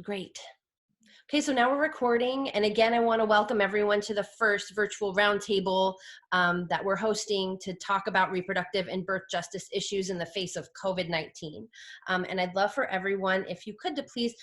Great. Okay, so now we're recording. And again, I want to welcome everyone to the first virtual roundtable that we're hosting to talk about reproductive and birth justice issues in the face of COVID-19. And I'd love for everyone, if you could, to please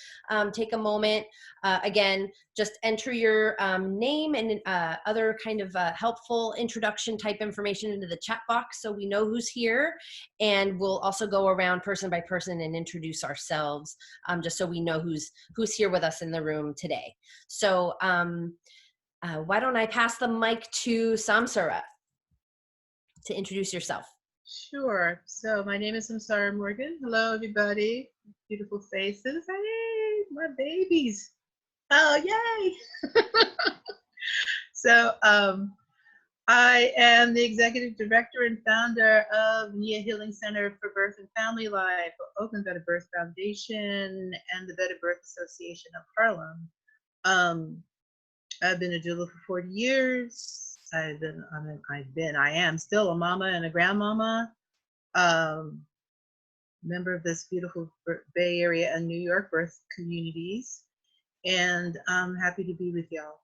take a moment. Again, just enter your name and other kind of helpful introduction type information into the chat box so we know who's here. And we'll also go around person by person and introduce ourselves just so we know who's here with us in the room today. So why don't I pass the mic to Samsarah to introduce yourself. Sure. So my name is Samsarah Morgan. Hello, everybody. Beautiful faces. Hey, my babies. Oh, yay. So I am the executive director and founder of Nia Healing Center for Birth and Family Life, Oakland Better Birth Foundation, and the Better Birth Association of Harlem. I've been a doula for 40 years. I am still a mama and a grandmama, member of this beautiful Bay Area and New York birth communities, and I'm happy to be with y'all.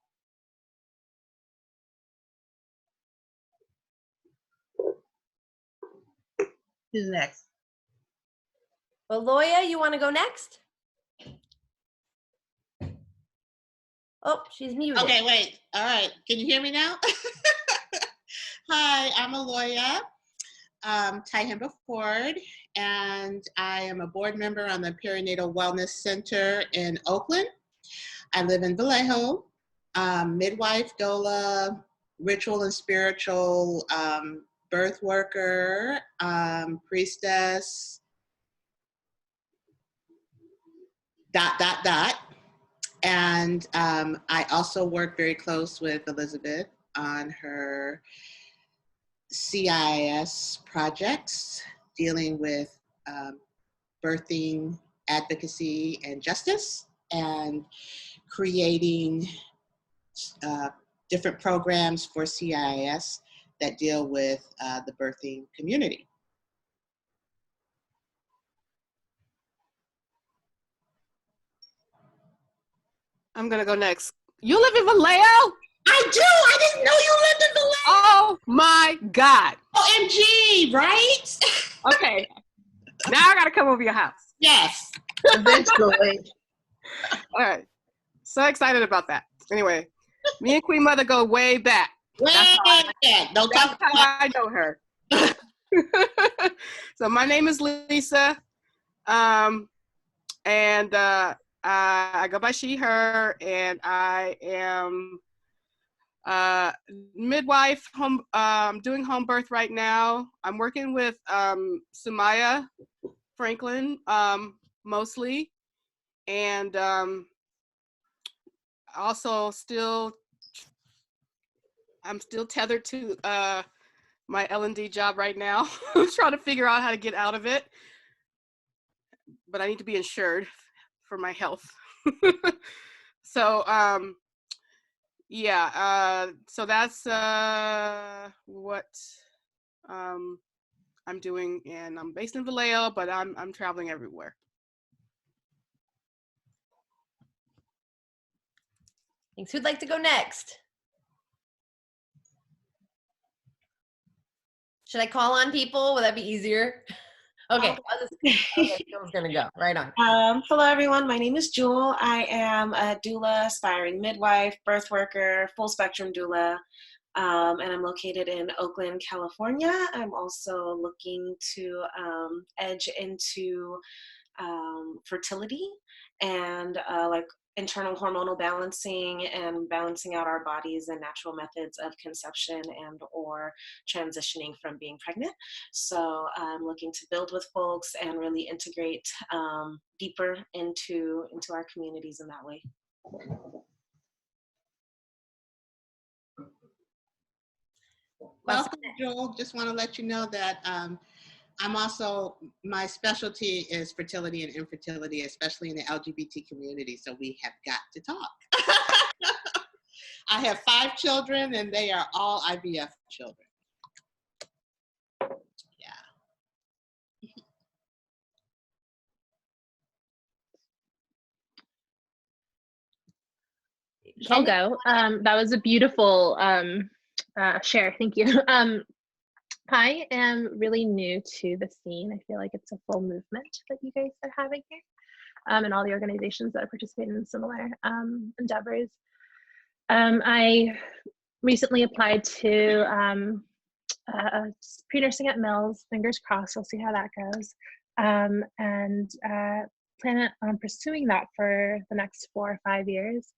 Who's next? Oloya, you want to go next? Oh, she's muted. Okay, wait. All right. Can you hear me now? Hi, I'm Oloya, Tyehimba-Ford, and I am a board member on the Perinatal Wellness Center in Oakland. I live in Vallejo. Midwife, doula, ritual and spiritual birth worker, priestess, ... And I also work very close with Elisabeth on her CIS projects dealing with birthing, advocacy, and justice, and creating different programs for CIS that deal with the birthing community. I'm gonna go next. You live in Vallejo? I do. I didn't know you lived in Vallejo. Oh my God. OMG, right? Okay. Now I gotta come over your house. Yes. Eventually. All right. So excited about that. Anyway, me and Queen Mother go way back. That's how I know her. So my name is Lisa. And I go by she, her, and I am midwife, doing home birth right now. I'm working with Sumaya Franklin mostly, and also I'm still tethered to my L&D job right now. I'm trying to figure out how to get out of it, but I need to be insured for my health. So yeah, so that's what I'm doing, and I'm based in Vallejo, but I'm traveling everywhere. Thanks. Who'd like to go next? Should I call on people? Would that be easier? Okay, Jewel's gonna go. Right on. Hello, everyone. My name is Jewel. I am a doula, aspiring midwife, birth worker, full spectrum doula, and I'm located in Oakland, California. I'm also looking to edge into fertility and like internal hormonal balancing and balancing out our bodies and natural methods of conception and or transitioning from being pregnant. So I'm looking to build with folks and really integrate deeper into our communities in that way. Welcome, Joel. Just want to let you know that I'm also, my specialty is fertility and infertility, especially in the LGBT community, so we have got to talk. I have 5 children, and they are all IVF children. Yeah. I'll go. That was a beautiful share. Thank you. I am really new to the scene. I feel like it's a full movement that you guys are having here, and all the organizations that are participating in similar endeavors. I recently applied to pre-nursing at Mills. Fingers crossed, we'll see how that goes. And plan on pursuing that for the next 4 or 5 years.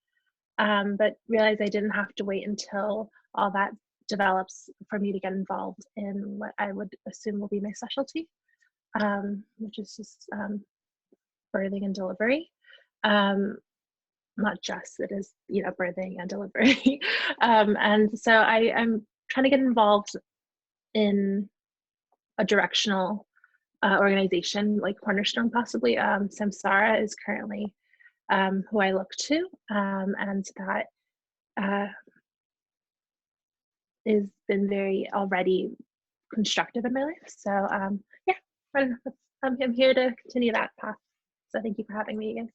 But realized I didn't have to wait until all that develops for me to get involved in what I would assume will be my specialty, which is just birthing and delivery. Not just, it is, you know, birthing and delivery. And so I'm trying to get involved in a directional organization like Cornerstone, possibly. Samsarah is currently who I look to, and that has been very already constructive in my life. So yeah, I'm here to continue that path. So thank you for having me, guys.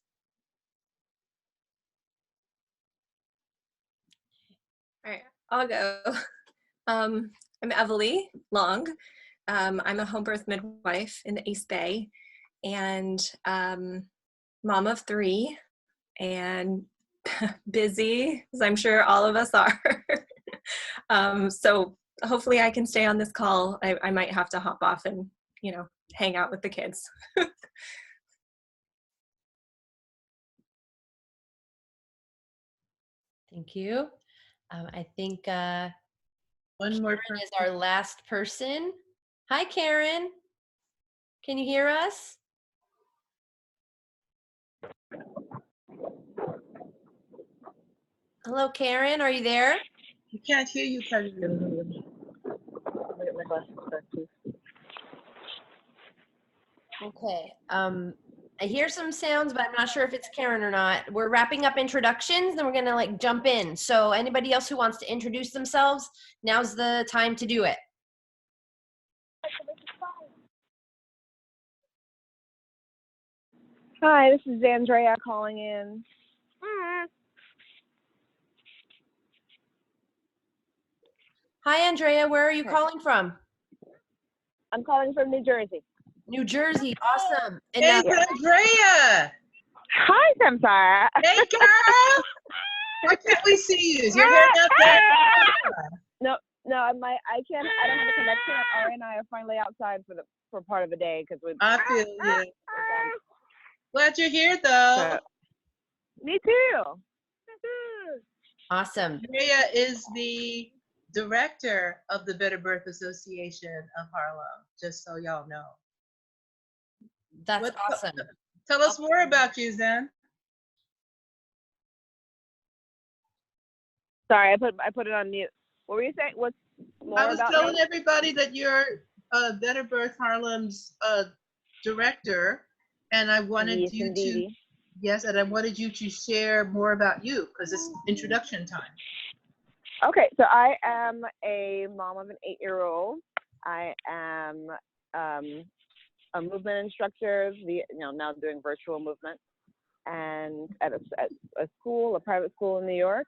All right, I'll go. I'm Evalie Long. I'm a home birth midwife in the East Bay, and mom of 3, and busy, as I'm sure all of us are. So hopefully I can stay on this call. I might have to hop off and, you know, hang out with the kids. Thank you. I think One more Karen is our last person. Hi, Karen. Can you hear us? Hello, Karen. Are you there? You can't hear you, Karen. Okay. I hear some sounds, but I'm not sure if it's Karen or not. We're wrapping up introductions, and we're gonna like jump in. So anybody else who wants to introduce themselves, now's the time to do it. Hi, this is Andrea calling in. Hi, Andrea. Where are you calling from? I'm calling from New Jersey. New Jersey. Awesome. And, Hey, Andrea. Hi, Samsarah. Hey, girl. Why can't we see you? Is your hair out there? No, I don't have a connection. Ari and I are finally outside for part of the day because we. I feel you. Glad you're here, though. Me too. awesome. Andrea is the director of the Better Birth Association of Harlem, just so y'all know. That's awesome. Tell us more about you, Zen. Sorry, I put it on mute. What were you saying? What's more I was about telling me? everybody that you're Better Birth Harlem's director, and I wanted Yes, you indeed. to, yes, and I wanted you to share more about you because it's introduction time. Okay, so I am a mom of an 8-year-old. I am a movement instructor, now doing virtual movement, and at a school, a private school in New York.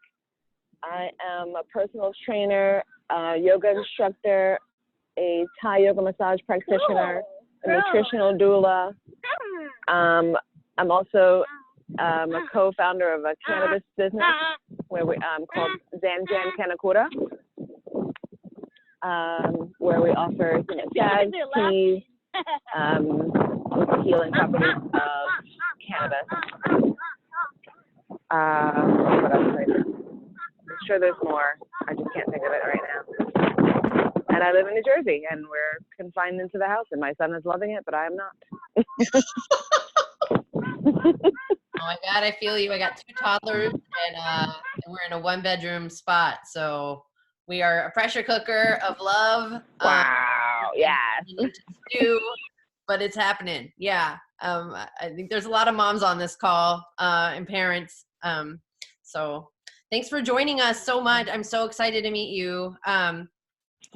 I am a personal trainer, yoga instructor, a Thai yoga massage practitioner, a nutritional doula. I'm also a co-founder of a cannabis business where we called Zanjan Kanakura, where we offer jazz, teas, with the healing properties of cannabis. What else right now? I'm sure there's more. I just can't think of it right now. And I live in New Jersey, and we're confined into the house, and my son is loving it, but I am not. Oh my God, I feel you. I got 2 toddlers, and we're in a 1-bedroom spot. So we are a pressure cooker of love. Wow, yes. But it's happening. Yeah. I think there's a lot of moms on this call and parents. So thanks for joining us so much. I'm so excited to meet you.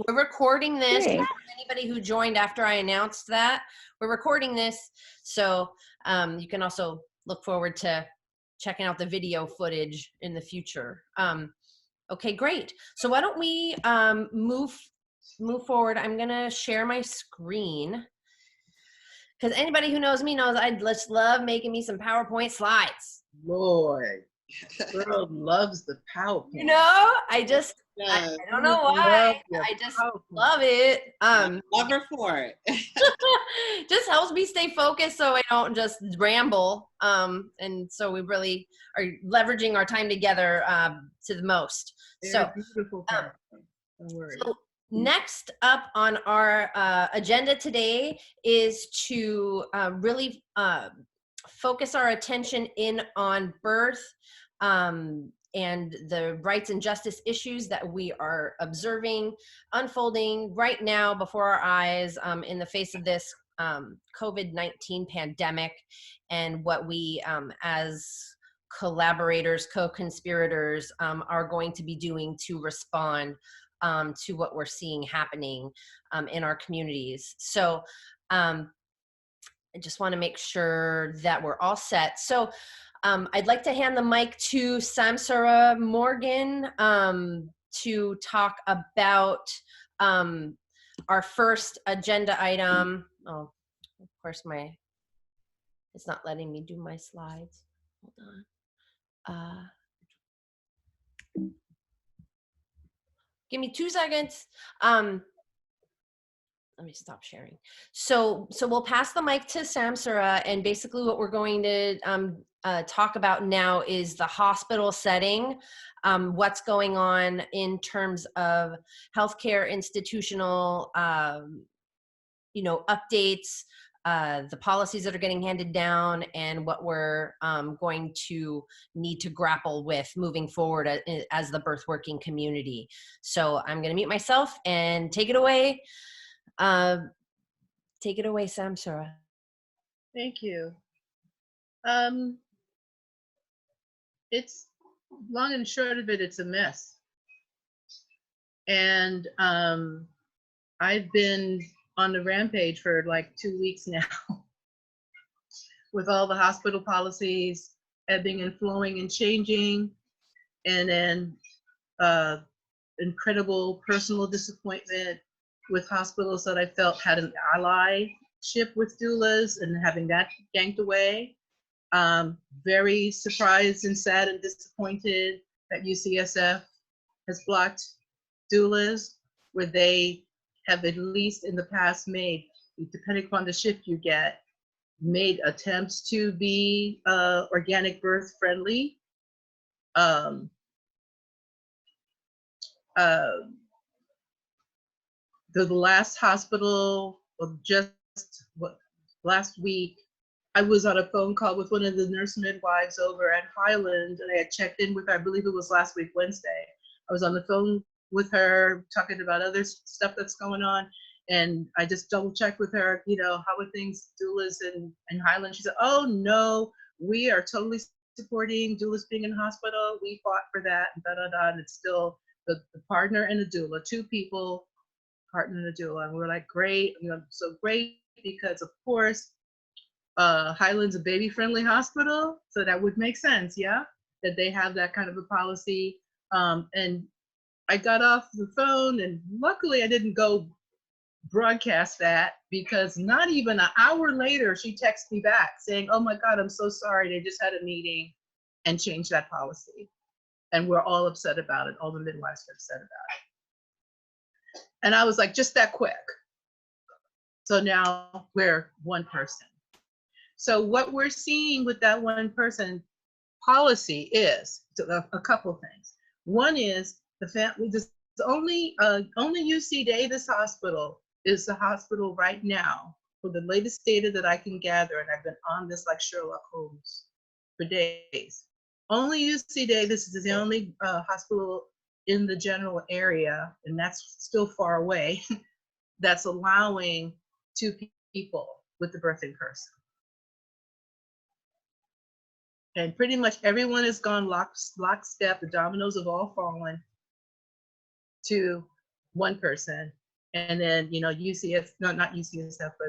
We're recording this. Thanks. Anybody who joined after I announced that, we're recording this. So you can also look forward to checking out the video footage in the future. Okay, great. So why don't we move forward? I'm gonna share my screen, because anybody who knows me knows I just love making me some PowerPoint slides. Lord, girl loves the PowerPoint. You know, I don't know why. I just love it. Love her for it. Just helps me stay focused so I don't just ramble. And so we really are leveraging our time together to the most. So beautiful PowerPoint. Don't worry. So next up on our agenda today is to really focus our attention in on birth and the rights and justice issues that we are observing unfolding right now before our eyes in the face of this COVID-19 pandemic, and what we as collaborators, co-conspirators are going to be doing to respond to what we're seeing happening in our communities. So I just want to make sure that we're all set. So I'd like to hand the mic to Samsarah Morgan to talk about our first agenda item. Oh, of course, it's not letting me do my slides. Hold on. Give me 2 seconds. Let me stop sharing. So we'll pass the mic to Samsarah, and basically what we're going to talk about now is the hospital setting, what's going on in terms of healthcare institutional, updates, the policies that are getting handed down, and what we're going to need to grapple with moving forward as the birth working community. So I'm going to mute myself and take it away. Take it away, Samsarah. Thank you. It's long and short of it, it's a mess. And I've been on the rampage for like 2 weeks now with all the hospital policies ebbing and flowing and changing, and then incredible personal disappointment with hospitals that I felt had an allyship with doulas and having that yanked away. Very surprised and sad and disappointed that UCSF has blocked doulas, where they have, at least in the past, made, depending upon the shift you get, made attempts to be organic birth friendly. The last hospital, last week, I was on a phone call with one of the nurse midwives over at Highland, and I had checked in with her, I believe it was last week, Wednesday. I was on the phone with her talking about other stuff that's going on, and I just double checked with her, how are things, doulas in Highland? She said, oh no, we are totally supporting doulas being in hospital. We fought for that, and and it's still the partner and the doula, 2 people, partner and a doula. And we're like, great, so great, because of course, Highland's a baby-friendly hospital, so that would make sense, yeah, that they have that kind of a policy. And I got off the phone, and luckily I didn't go broadcast that, because not even an hour later, she texted me back saying, oh my God, I'm so sorry, they just had a meeting and changed that policy. And we're all upset about it. All the midwives are upset about it. And I was like, just that quick. So now we're 1 person. So what we're seeing with that 1 person policy is a couple things. One is the family, only UC Davis Hospital is the hospital right now, for the latest data that I can gather, and I've been on this like Sherlock Holmes for days. Only UC Davis is the only hospital in the general area, and that's still far away, that's allowing 2 people with the birthing person. And pretty much everyone has gone lockstep. The dominoes have all fallen to 1 person. And then, UCSF, no, not UCSF, but,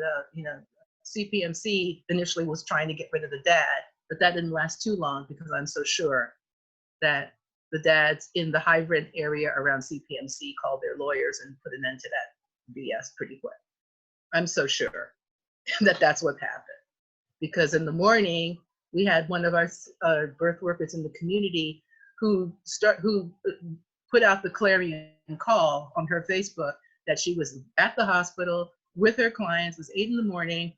CPMC initially was trying to get rid of the dad. But that didn't last too long because I'm so sure that the dads in the high rent area around CPMC called their lawyers and put an end to that BS pretty quick. I'm so sure that that's what happened. Because in the morning, we had one of our birth workers in the community who put out the clarion call on her Facebook that she was at the hospital with her clients. It was 8 in the morning,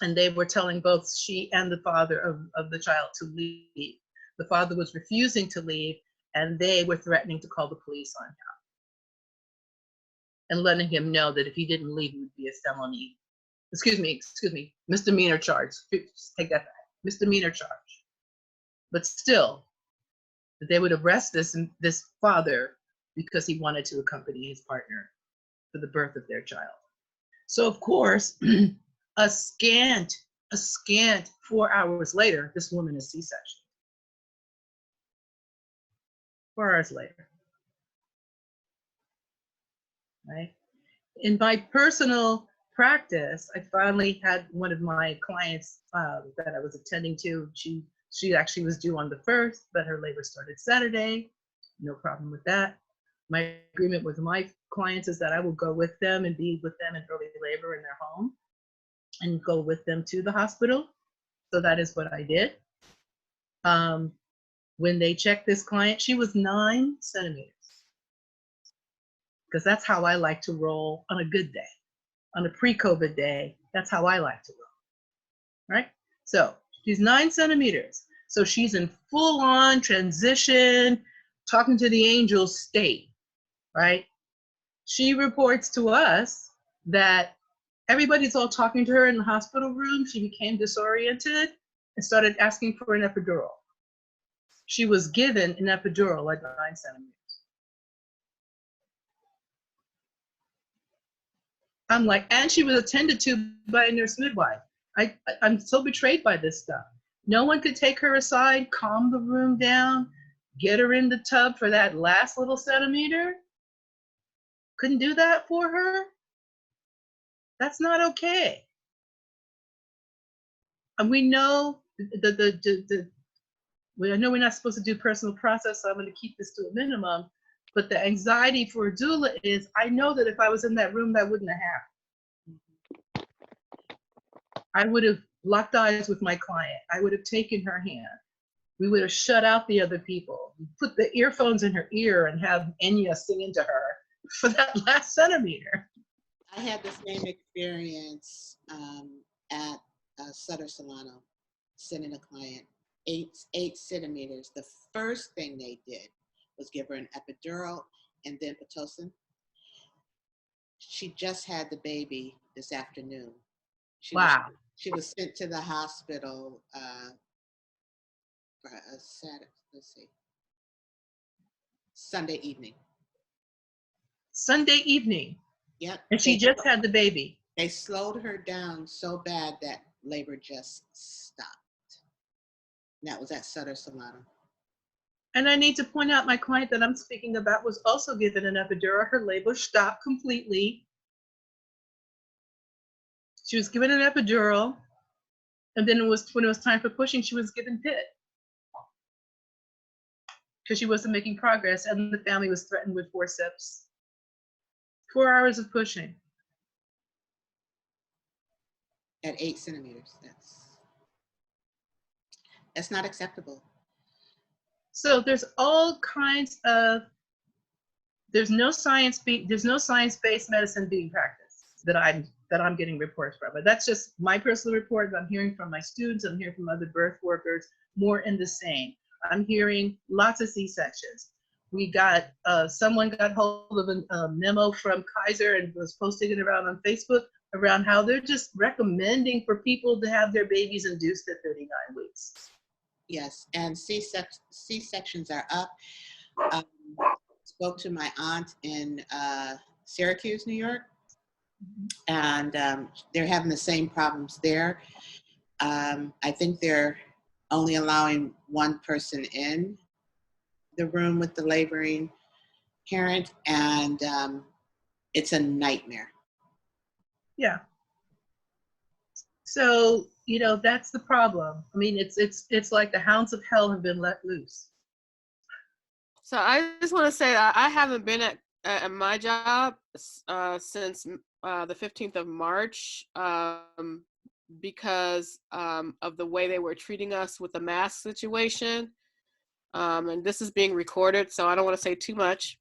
and they were telling both she and the father of the child to leave. The father was refusing to leave, and they were threatening to call the police on him and letting him know that if he didn't leave, it would be a felony. Excuse me, misdemeanor charge. Take that back. Misdemeanor charge. But still, they would arrest this father because he wanted to accompany his partner for the birth of their child. So of course, a scant 4 hours later, this woman is C-section. 4 hours later, right? In my personal practice, I finally had one of my clients that I was attending to. She actually was due on the 1st, but her labor started Saturday. No problem with that. My agreement with my clients is that I will go with them and be with them in early labor in their home and go with them to the hospital. So that is what I did. When they checked this client, she was 9 centimeters. Because that's how I like to roll on a good day. On a pre-COVID day, that's how I like to roll, right? So she's 9 centimeters. So she's in full-on transition, talking to the angels state, right? She reports to us that everybody's all talking to her in the hospital room. She became disoriented and started asking for an epidural. She was given an epidural at 9 centimeters. I'm like, and she was attended to by a nurse midwife. I'm so betrayed by this stuff. No one could take her aside, calm the room down, get her in the tub for that last little centimeter. Couldn't do that for her. That's not okay. And we know I know we're not supposed to do personal process, so I'm going to keep this to a minimum. But the anxiety for a doula is, I know that if I was in that room, that wouldn't have happened. I would have locked eyes with my client. I would have taken her hand. We would have shut out the other people, put the earphones in her ear and have Enya sing into her for that last centimeter. I had the same experience at Sutter Solano, sending a client 8 centimeters. The first thing they did was give her an epidural and then Pitocin. She just had the baby this afternoon. Wow. She was sent to the hospital for a Sunday evening. Sunday evening. Yep. And she just had the baby. They slowed her down so bad that labor just stopped. And that was at Sutter Solano. And I need to point out my client that I'm speaking about was also given an epidural. Her labor stopped completely. She was given an epidural. And then when it was time for pushing, she was given PIT. Because she wasn't making progress and the family was threatened with forceps. 4 hours of pushing. At 8 centimeters. That's not acceptable. So there's all kinds of, there's no science-based medicine being practiced that I'm getting reports from. But that's just my personal report. I'm hearing from my students, I'm hearing from other birth workers, more in the same. I'm hearing lots of C-sections. We got, someone got hold of a memo from Kaiser and was posting it around on Facebook around how they're just recommending for people to have their babies induced at 39 weeks. Yes, and C-sections are up. Spoke to my aunt in Syracuse, New York, and they're having the same problems there. I think they're only allowing one person in the room with the laboring parent, and it's a nightmare. Yeah. So, you know, that's the problem. I mean, it's like the hounds of hell have been let loose. So I just want to say that I haven't been at my job since the 15th of March because of the way they were treating us with the mask situation. And this is being recorded, so I don't want to say too much.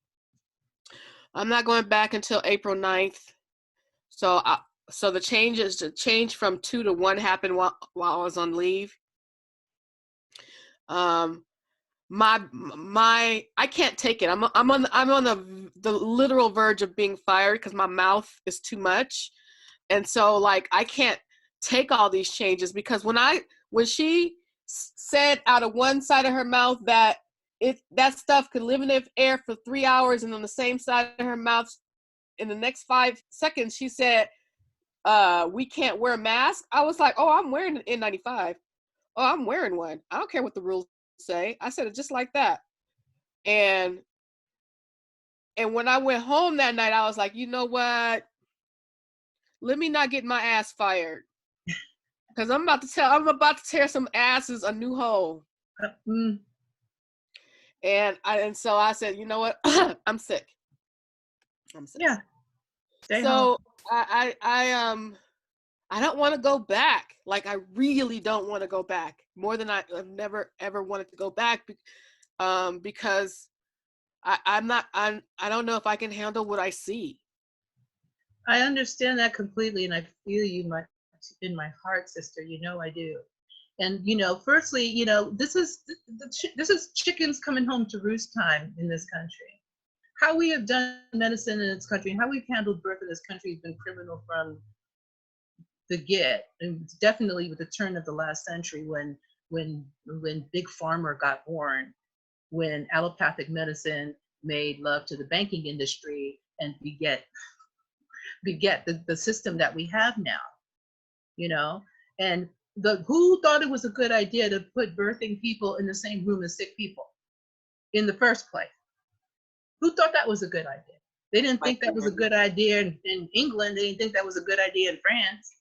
I'm not going back until April 9th. So the change from 2 to 1 happened while I was on leave. I can't take it. I'm on the literal verge of being fired because my mouth is too much. And so like I can't take all these changes because when she said out of one side of her mouth that that stuff could live in the air for 3 hours, and on the same side of her mouth in the next 5 seconds she said we can't wear a mask. I was like, oh, I'm wearing an N95. Oh, I'm wearing one. I don't care what the rules say. I said it just like that. And when I went home that night, I was like, you know what? Let me not get my ass fired. Because I'm about to tear some asses a new hole. And so I said, you know what? I'm sick. Yeah. Stay so home. I don't want to go back. Like I really don't want to go back more than I've never ever wanted to go back because I don't know if I can handle what I see. I understand that completely, and I feel you in my heart, sister. You know I do. And you know, firstly, you know, this is chickens coming home to roost time in this country. How we have done medicine in this country and how we've handled birth in this country has been criminal from the get, and definitely with the turn of the last century when Big Pharma got born, when allopathic medicine made love to the banking industry and beget the system that we have now, you know. And who thought it was a good idea to put birthing people in the same room as sick people in the first place? Who thought that was a good idea? They didn't think that was a good idea in England. They didn't think that was a good idea in France.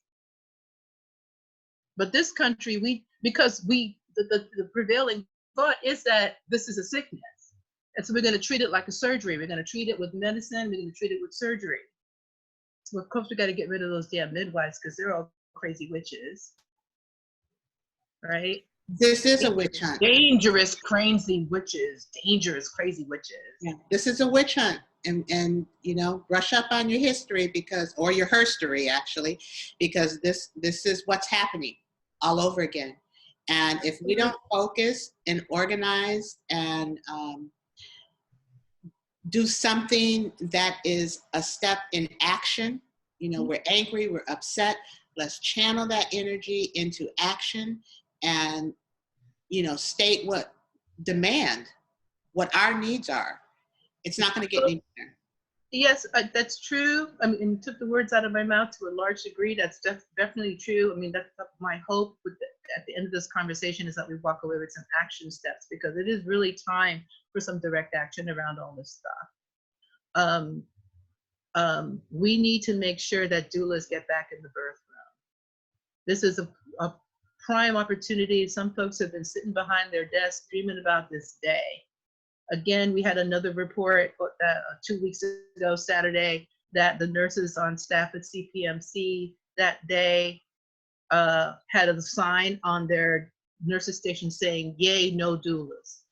But this country, because the prevailing thought is that this is a sickness. And so we're going to treat it like a surgery. We're going to treat it with medicine. We're going to treat it with surgery. So of course we got to get rid of those damn midwives because they're all crazy witches, right? This is a witch hunt. Dangerous, crazy witches. Dangerous, crazy witches. Yeah, this is a witch hunt. And you know, brush up on your history or your herstory actually, because this is what's happening all over again. And if we don't focus and organize and do something that is a step in action, you know, we're angry, we're upset, let's channel that energy into action and, you know, state demand what our needs are. It's not going to get any better. Yes, that's true. I mean, you took the words out of my mouth to a large degree. That's definitely true. I mean, that's my hope at the end of this conversation is that we walk away with some action steps, because it is really time for some direct action around all this stuff. We need to make sure that doulas get back in the birth room. This is a prime opportunity. Some folks have been sitting behind their desks dreaming about this day. Again, we had another report 2 weeks ago, Saturday, that the nurses on staff at CPMC that day had a sign on their nurses station saying, "Yay, no doulas."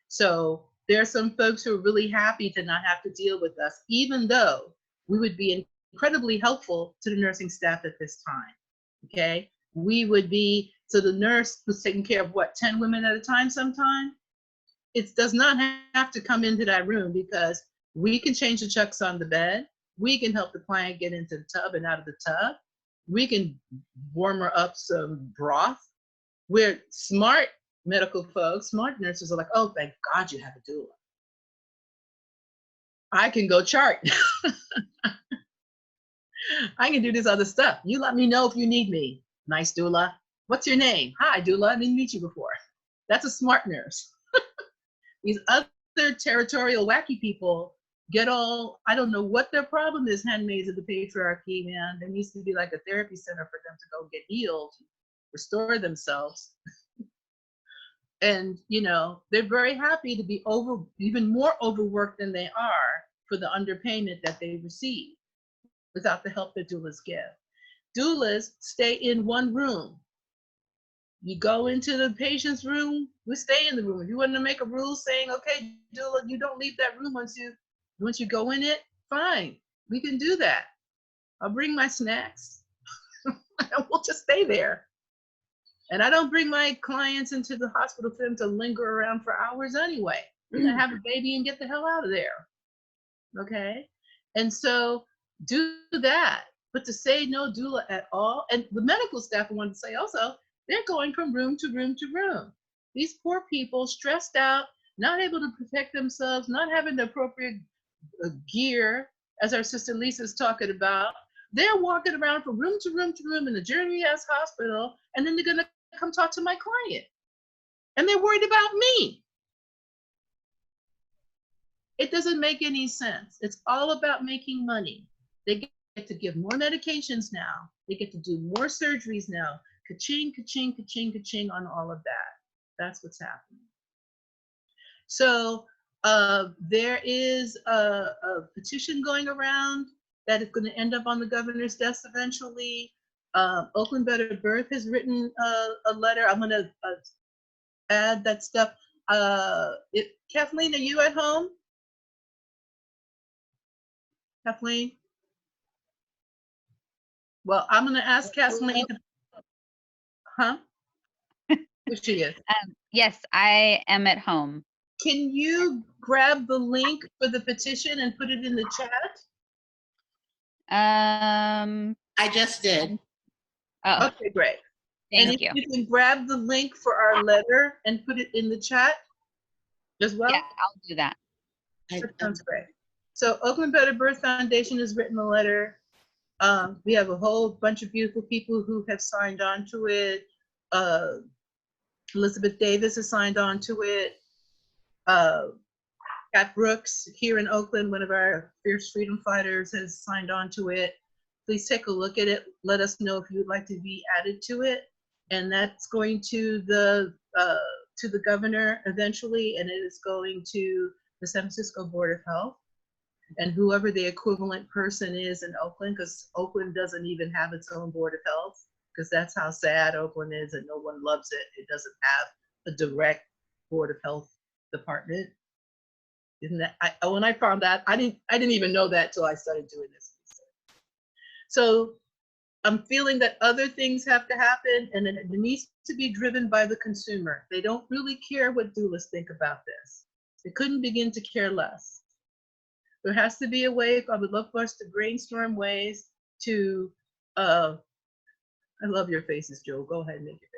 So there are some folks who are really happy to not have to deal with us, even though we would be incredibly helpful to the nursing staff at this time, okay? We would be, so the nurse who's taking care of what, 10 women at a time sometimes? It does not have to come into that room, because we can change the chucks on the bed. We can help the client get into the tub and out of the tub. We can warm her up some broth. We're smart medical folks, smart nurses are like, oh, thank God you have a doula. I can go chart. I can do this other stuff. You let me know if you need me. Nice doula. What's your name? Hi, doula. I didn't meet you before. That's a smart nurse. These other territorial wacky people get all, I don't know what their problem is, handmaids of the patriarchy, man. There needs to be like a therapy center for them to go get healed, restore themselves. And, you know, they're very happy to be even more overworked than they are for the underpayment that they receive without the help that doulas give. Doulas stay in one room. You go into the patient's room, we stay in the room. If you want to make a rule saying, okay, doula, you don't leave that room once you go in it, fine, we can do that. I'll bring my snacks and we'll just stay there. And I don't bring my clients into the hospital for them to linger around for hours anyway. We're gonna have a baby and get the hell out of there, okay? And so do that, but to say no doula at all, and the medical staff wanted to say also, they're going from room to room to room. These poor people, stressed out, not able to protect themselves, not having the appropriate gear, as our sister Lisa's talking about, they're walking around from room to room to room in the Journey S hospital, and then they're gonna come talk to my client. And they're worried about me. It doesn't make any sense. It's all about making money. They get to give more medications now. They get to do more surgeries now. Ka-ching, ka-ching, ka-ching, ka-ching on all of that. That's what's happening. So there is a petition going around that is going to end up on the governor's desk eventually. Oakland Better Birth has written a letter. I'm going to add that stuff. Kathleen, are you at home? Kathleen? Well, I'm going to ask Kathleen. Huh? Where she is? Yes, I am at home. Can you grab the link for the petition and put it in the chat? I just did. Oh, Okay, great. thank And you. if you can grab the link for our letter and put it in the chat as well? Yeah, I'll do that. That sounds great. So Oakland Better Birth Foundation has written a letter. We have a whole bunch of beautiful people who have signed on to it. Elizabeth Davis has signed on to it. Pat Brooks here in Oakland, one of our fierce freedom fighters, has signed on to it. Please take a look at it. Let us know if you'd like to be added to it. And that's going to the governor eventually, and it is going to the San Francisco Board of Health and whoever the equivalent person is in Oakland, because Oakland doesn't even have its own Board of Health, because that's how sad Oakland is and no one loves it. It doesn't have a direct Board of Health department. Isn't that, when I found that, I didn't even know that till I started doing this research. So I'm feeling that other things have to happen, and it needs to be driven by the consumer. They don't really care what doulas think about this. They couldn't begin to care less. There has to be a way, I would love for us to brainstorm ways to, I love your faces, Joe, go ahead and make your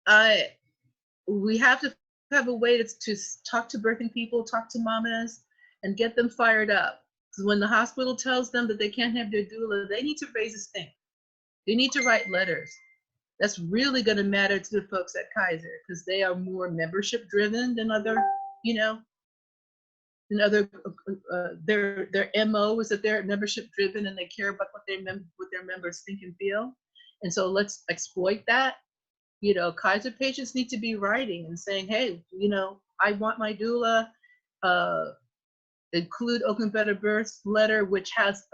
faces. We have to have a way to talk to birthing people, talk to mamas, and get them fired up. Because when the hospital tells them that they can't have their doula, they need to raise a stink. They need to write letters. That's really going to matter to the folks at Kaiser, because they are more membership driven than other, you know, than other. Their MO is that they're membership driven and they care about what their members think and feel. And so let's exploit that. You know, Kaiser patients need to be writing and saying, hey, you know, I want my doula. Include Oakland Better Birth's letter, which has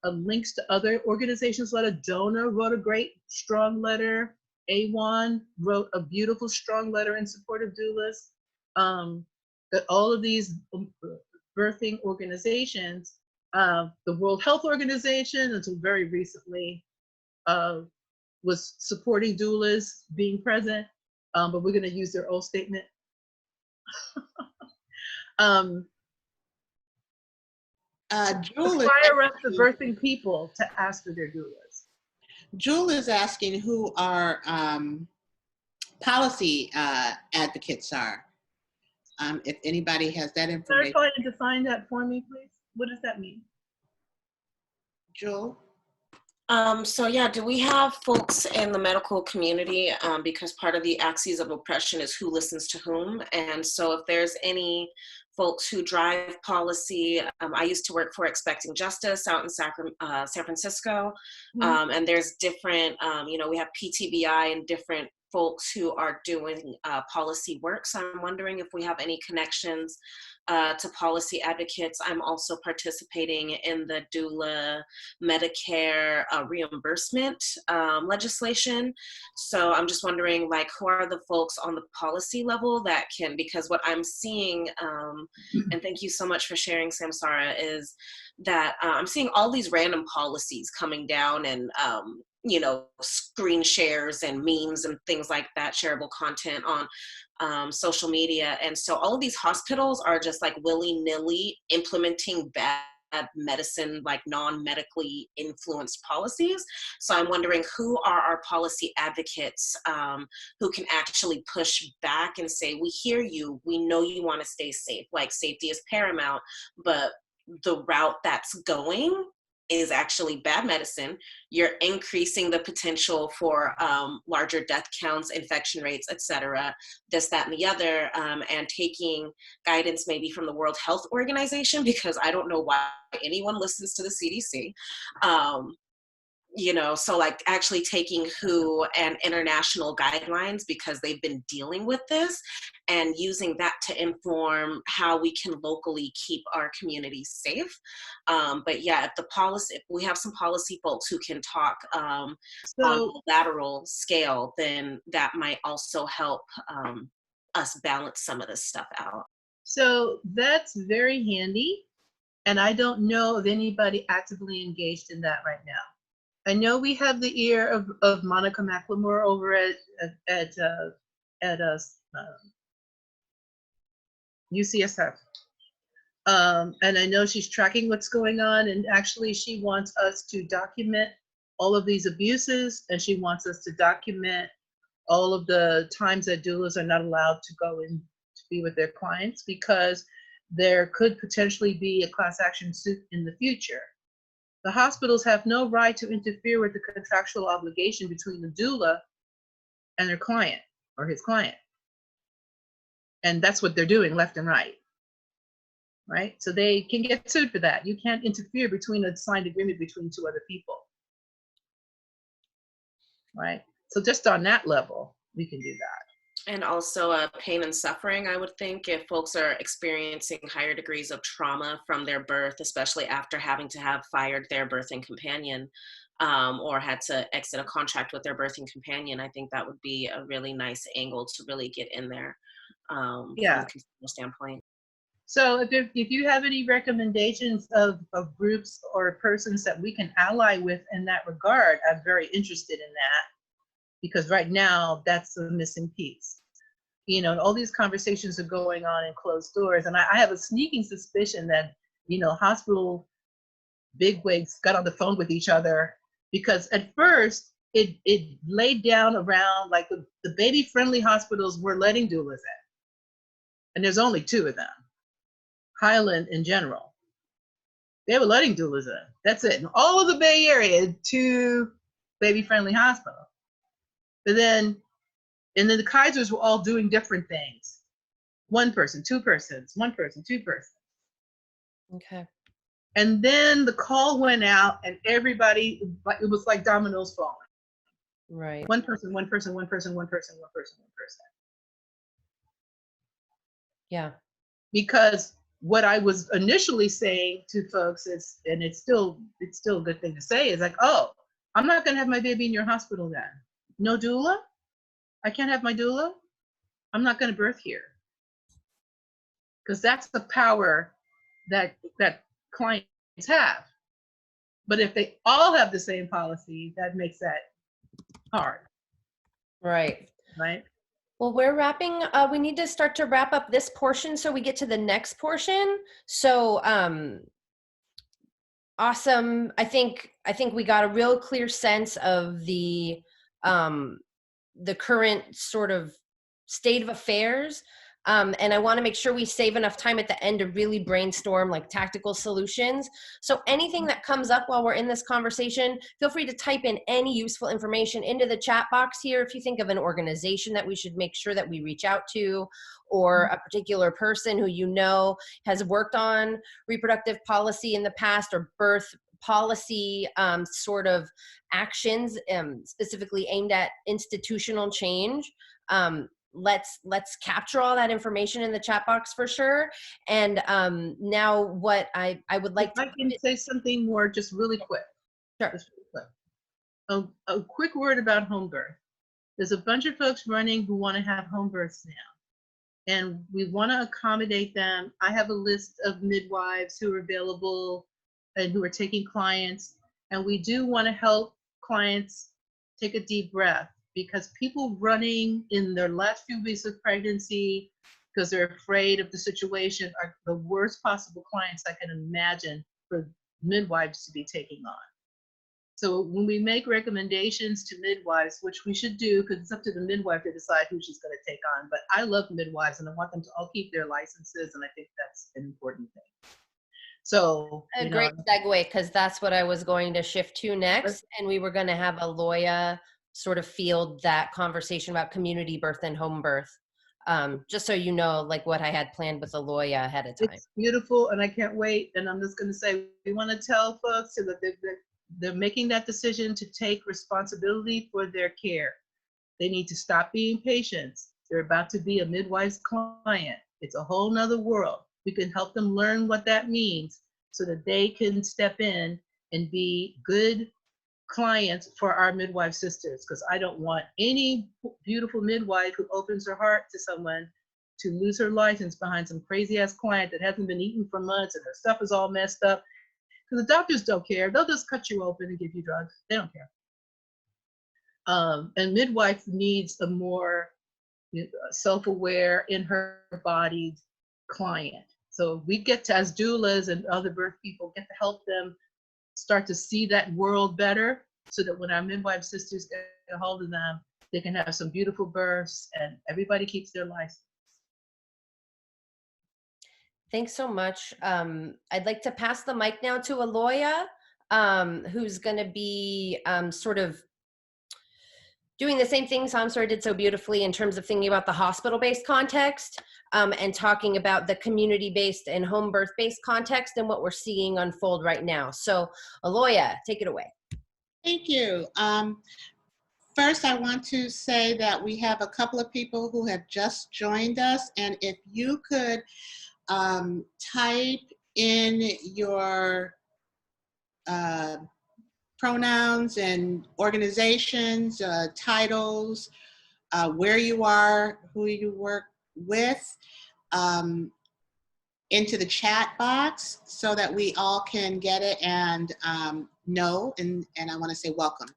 links to other organizations' letter. DONA wrote a great, strong letter. A1 wrote a beautiful, strong letter in support of doulas. That all of these birthing organizations, the World Health Organization, until very recently, was supporting doulas being present, but we're going to use their old statement. Jewel Fire up the birthing people to ask for their doulas. Jewel is asking who our policy advocates are. If anybody has that information. Clarify and define that for me, please. What does that mean? Jewel? So yeah, do we have folks in the medical community? Because part of the axes of oppression is who listens to whom. And so if there's any folks who drive policy, I used to work for Expecting Justice out in San Francisco. And there's different, we have PTBI and different folks who are doing policy work. So I'm wondering if we have any connections to policy advocates. I'm also participating in the Doula Medicare reimbursement legislation. So I'm just wondering, like, who are the folks on the policy level that can, because what I'm seeing, and thank you so much for sharing, Samsarah, is that I'm seeing all these random policies coming down and screen shares and memes and things like that, shareable content on social media. And so all of these hospitals are just like willy-nilly implementing bad medicine, like non-medically influenced policies. So I'm wondering, who are our policy advocates who can actually push back and say, we hear you, we know you want to stay safe, like safety is paramount, but the route that's going is actually bad medicine. You're increasing the potential for larger death counts, infection rates, et cetera, this, that, and the other, and taking guidance maybe from the World Health Organization, because I don't know why anyone listens to the CDC. So like actually taking WHO and international guidelines, because they've been dealing with this, and using that to inform how we can locally keep our communities safe. But yeah, if we have some policy folks who can talk on a lateral scale, then that might also help us balance some of this stuff out. So that's very handy. And I don't know of anybody actively engaged in that right now. I know we have the ear of Monica McLemore over at UCSF. And I know she's tracking what's going on, and actually she wants us to document all of these abuses, and she wants us to document all of the times that doulas are not allowed to go in to be with their clients, because there could potentially be a class action suit in the future. The hospitals have no right to interfere with the contractual obligation between the doula and their client or his client. And that's what they're doing left and right. Right? So they can get sued for that. You can't interfere between a signed agreement between two other people. Right? So just on that level, we can do that. And also pain and suffering, I would think, if folks are experiencing higher degrees of trauma from their birth, especially after having to have fired their birthing companion or had to exit a contract with their birthing companion, I think that would be a really nice angle to really get in there from a consumer standpoint. So if you have any recommendations of groups or persons that we can ally with in that regard, I'm very interested in that, because right now that's the missing piece. All these conversations are going on in closed doors, and I have a sneaking suspicion that, hospital bigwigs got on the phone with each other, because at first it laid down around like the baby-friendly hospitals were letting doulas in, and there's only 2 of them. Highland in general, they were letting doulas in. That's it. In all of the Bay Area, 2 baby-friendly hospitals. But then the Kaisers were all doing different things. 1 person, 2 persons, 1 person, 2 persons. Okay. And then the call went out, and everybody, it was like dominoes falling. Right. 1 person, 1 person, 1 person, 1 person, 1 person, 1 person. Yeah. Because what I was initially saying to folks is, and it's still a good thing to say, is like, oh, I'm not going to have my baby in your hospital then. No doula? I can't have my doula? I'm not going to birth here. Because that's the power that clients have. But if they all have the same policy, that makes that hard. Right. Right? Well, we're wrapping, we need to start to wrap up this portion so we get to the next portion. So awesome. I think we got a real clear sense of the current sort of state of affairs. And I want to make sure we save enough time at the end to really brainstorm like tactical solutions. So anything that comes up while we're in this conversation, feel free to type in any useful information into the chat box here. If you think of an organization that we should make sure that we reach out to, or a particular person who you know has worked on reproductive policy in the past, or birth policy sort of actions specifically aimed at institutional change, let's capture all that information in the chat box for sure. And now what I would like to— I can say something more just really quick. Sure. Just really quick. A quick word about home birth. There's a bunch of folks running who want to have home births now, and we want to accommodate them. I have a list of midwives who are available and who are taking clients, and we do want to help clients take a deep breath, because people running in their last few weeks of pregnancy because they're afraid of the situation are the worst possible clients I can imagine for midwives to be taking on. So when we make recommendations to midwives, which we should do because it's up to the midwife to decide who she's going to take on, but I love midwives and I want them to all keep their licenses, and I think that's an important thing. So a great segue, because that's what I was going to shift to next, and we were going to have Oloya sort of field that conversation about community birth and home birth. Just so you know, like what I had planned with Oloya ahead of time. It's beautiful, and I can't wait. And I'm just going to say, we want to tell folks that they're making that decision to take responsibility for their care. They need to stop being patients. They're about to be a midwife's client. It's a whole nother world. We can help them learn what that means so that they can step in and be good clients for our midwife sisters, because I don't want any beautiful midwife who opens her heart to someone to lose her license behind some crazy ass client that hasn't been eating for months and her stuff is all messed up. Because the doctors don't care. They'll just cut you open and give you drugs. They don't care. And midwife needs a more self-aware, in her body client. So we get to, as doulas and other birth people, get to help them start to see that world better, so that when our midwife sisters get a hold of them, they can have some beautiful births and everybody keeps their license. Thanks so much. I'd like to pass the mic now to Oloya, who's going to be sort of doing the same thing Samsarah did so beautifully in terms of thinking about the hospital-based context, and talking about the community-based and home birth-based context and what we're seeing unfold right now. So Oloya, take it away. Thank you. First, I want to say that we have a couple of people who have just joined us, and if you could type in your pronouns and organizations, titles, where you are, who you work with, into the chat box so that we all can get it and know, and I want to say welcome.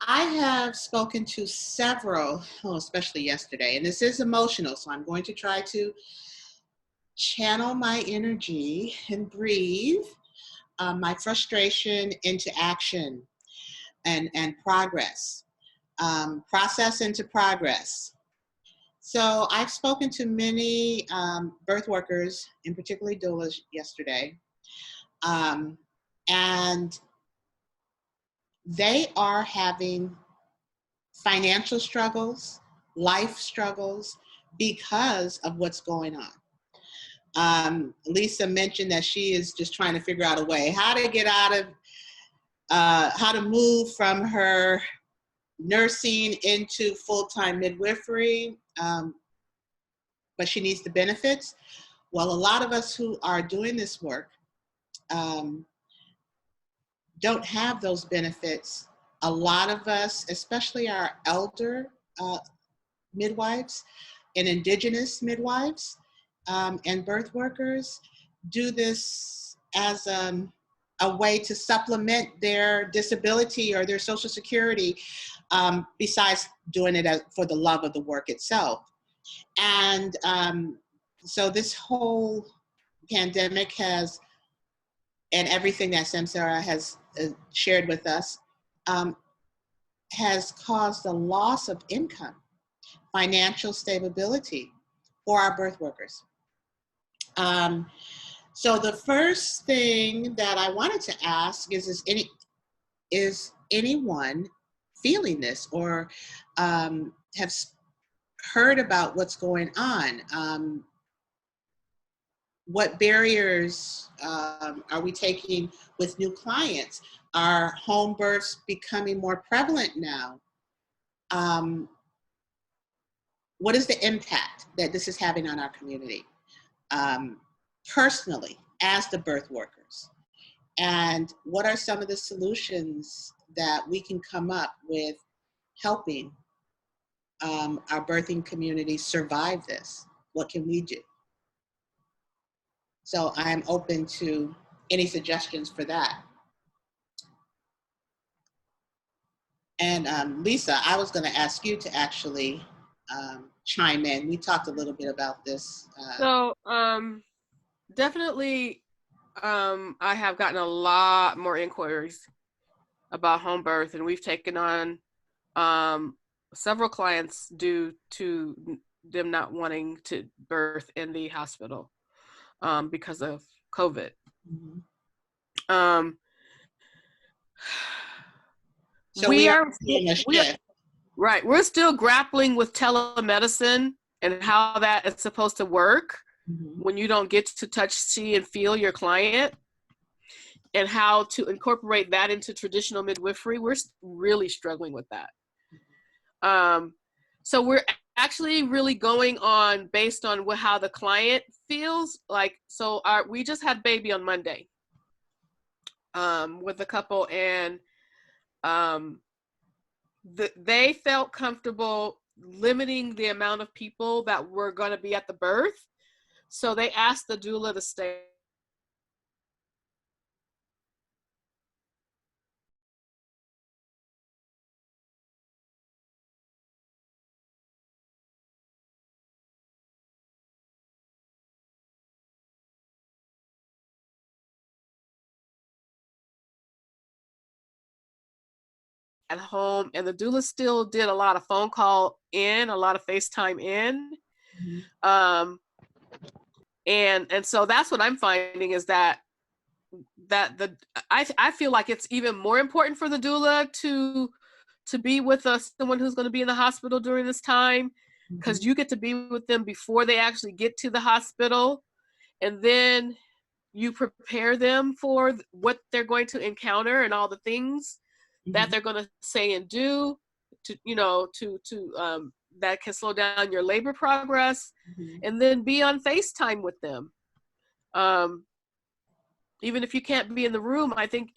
I have spoken to several, especially yesterday, and this is emotional, so I'm going to try to channel my energy and breathe my frustration into action and progress, process into progress. So I've spoken to many birth workers, in particularly doulas, yesterday, and they are having financial struggles, life struggles, because of what's going on. Lisa mentioned that she is just trying to figure out a way how to get out of, how to move from her nursing into full-time midwifery, but she needs the benefits. Well, a lot of us who are doing this work don't have those benefits. A lot of us, especially our elder midwives and Indigenous midwives and birth workers, do this as a way to supplement their disability or their Social Security, besides doing it for the love of the work itself. And so this whole pandemic has, and everything that Samsarah has shared with us, has caused a loss of income, financial stability for our birth workers. So the first thing that I wanted to ask is anyone feeling this or have heard about what's going on? What barriers are we taking with new clients? Are home births becoming more prevalent now? What is the impact that this is having on our community? Personally, as the birth workers, and what are some of the solutions that we can come up with helping our birthing community survive this? What can we do? So I'm open to any suggestions for that. And Lisa, I was going to ask you to actually chime in. We talked a little bit about this. So definitely, I have gotten a lot more inquiries about home birth, and we've taken on several clients due to them not wanting to birth in the hospital because of COVID. Mm-hmm. So we're still grappling with telemedicine and how that is supposed to work when you don't get to touch, see, and feel your client, and how to incorporate that into traditional midwifery. We're really struggling with that. So we're actually really going on based on how the client feels. Like, so we just had baby on Monday with a couple, and they felt comfortable limiting the amount of people that were going to be at the birth. So they asked the doula to stay at home, and the doula still did a lot of phone call in, a lot of FaceTime in. And so that's what I'm finding is that I feel like it's even more important for the doula to be with someone who's going to be in the hospital during this time, because you get to be with them before they actually get to the hospital, and then you prepare them for what they're going to encounter and all the things that they're going to say and do to that can slow down your labor progress, and then be on FaceTime with them. Even if you can't be in the room, I think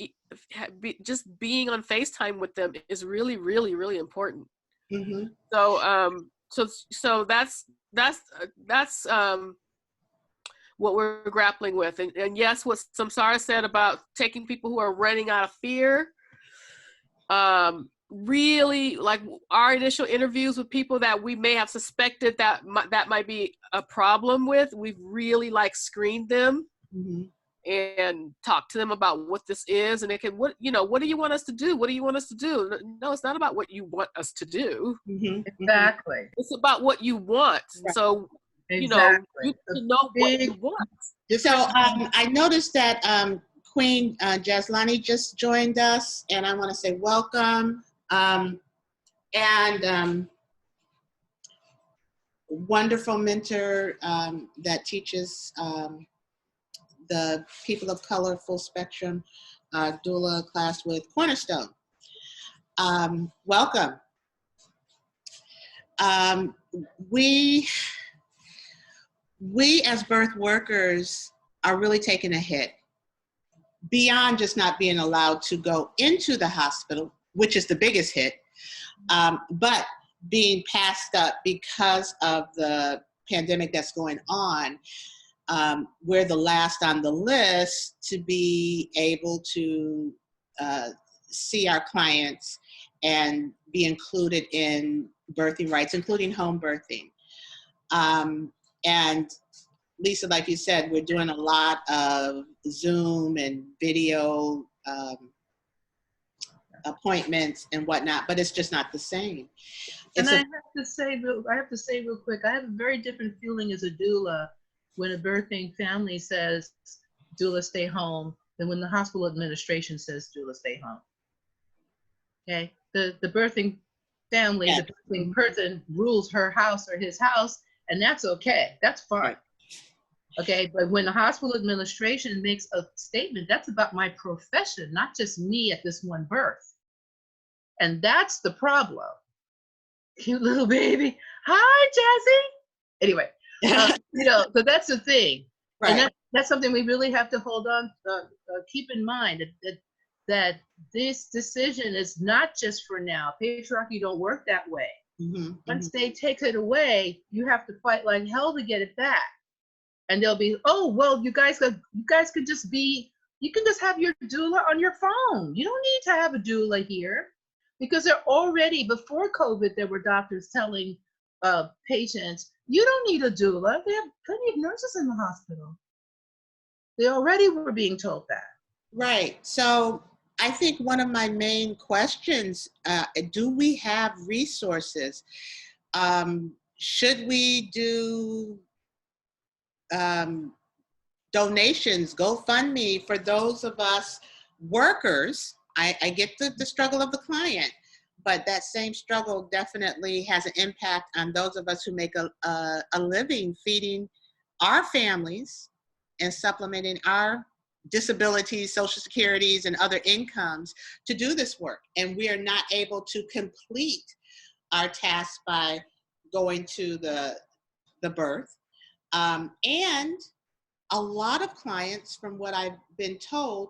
just being on FaceTime with them is really, really, really important. So that's what we're grappling with. And yes, what Samsarah said about taking people who are running out of fear, really, like our initial interviews with people that we may have suspected that might be a problem with, we've really screened them and talked to them about what this is, and what do you want us to do? What do you want us to do? No, it's not about what you want us to do. Exactly. It's about what you want. So, exactly. You know what you want. So I noticed that Queen Jaslani just joined us, and I want to say welcome. Wonderful mentor that teaches the people of color full spectrum doula class with Cornerstone. Welcome. We as birth workers are really taking a hit beyond just not being allowed to go into the hospital, which is the biggest hit, but being passed up because of the pandemic that's going on. We're the last on the list to be able to see our clients and be included in birthing rights, including home birthing. And Lisa, like you said, we're doing a lot of Zoom and video appointments and whatnot, but it's just not the same. And It's I have to say real quick, I have a very different feeling as a doula when a birthing family says, doula stay home, than when the hospital administration says, doula stay home. Okay, the birthing family, Yes. the birthing person rules her house or his house, and that's okay, that's fine. Okay, but when the hospital administration makes a statement, that's about my profession, not just me at this one birth. And that's the problem. Cute little baby. Hi, Jazzy. Anyway, you know, so that's the thing. Right. And that's something we really have to hold on, keep in mind that this decision is not just for now. Patriarchy don't work that way. Once they take it away, you have to fight like hell to get it back. And they'll be, oh, well, you guys could just be, you can just have your doula on your phone. You don't need to have a doula here. Because they're already, before COVID, there were doctors telling patients, you don't need a doula. They have plenty of nurses in the hospital. They already were being told that. Right. So I think one of my main questions, do we have resources? Should we do donations, GoFundMe for those of us workers? I get the struggle of the client, but that same struggle definitely has an impact on those of us who make a living feeding our families and supplementing our disabilities, social securities, and other incomes to do this work. And we are not able to complete our task by going to the birth. And a lot of clients, from what I've been told,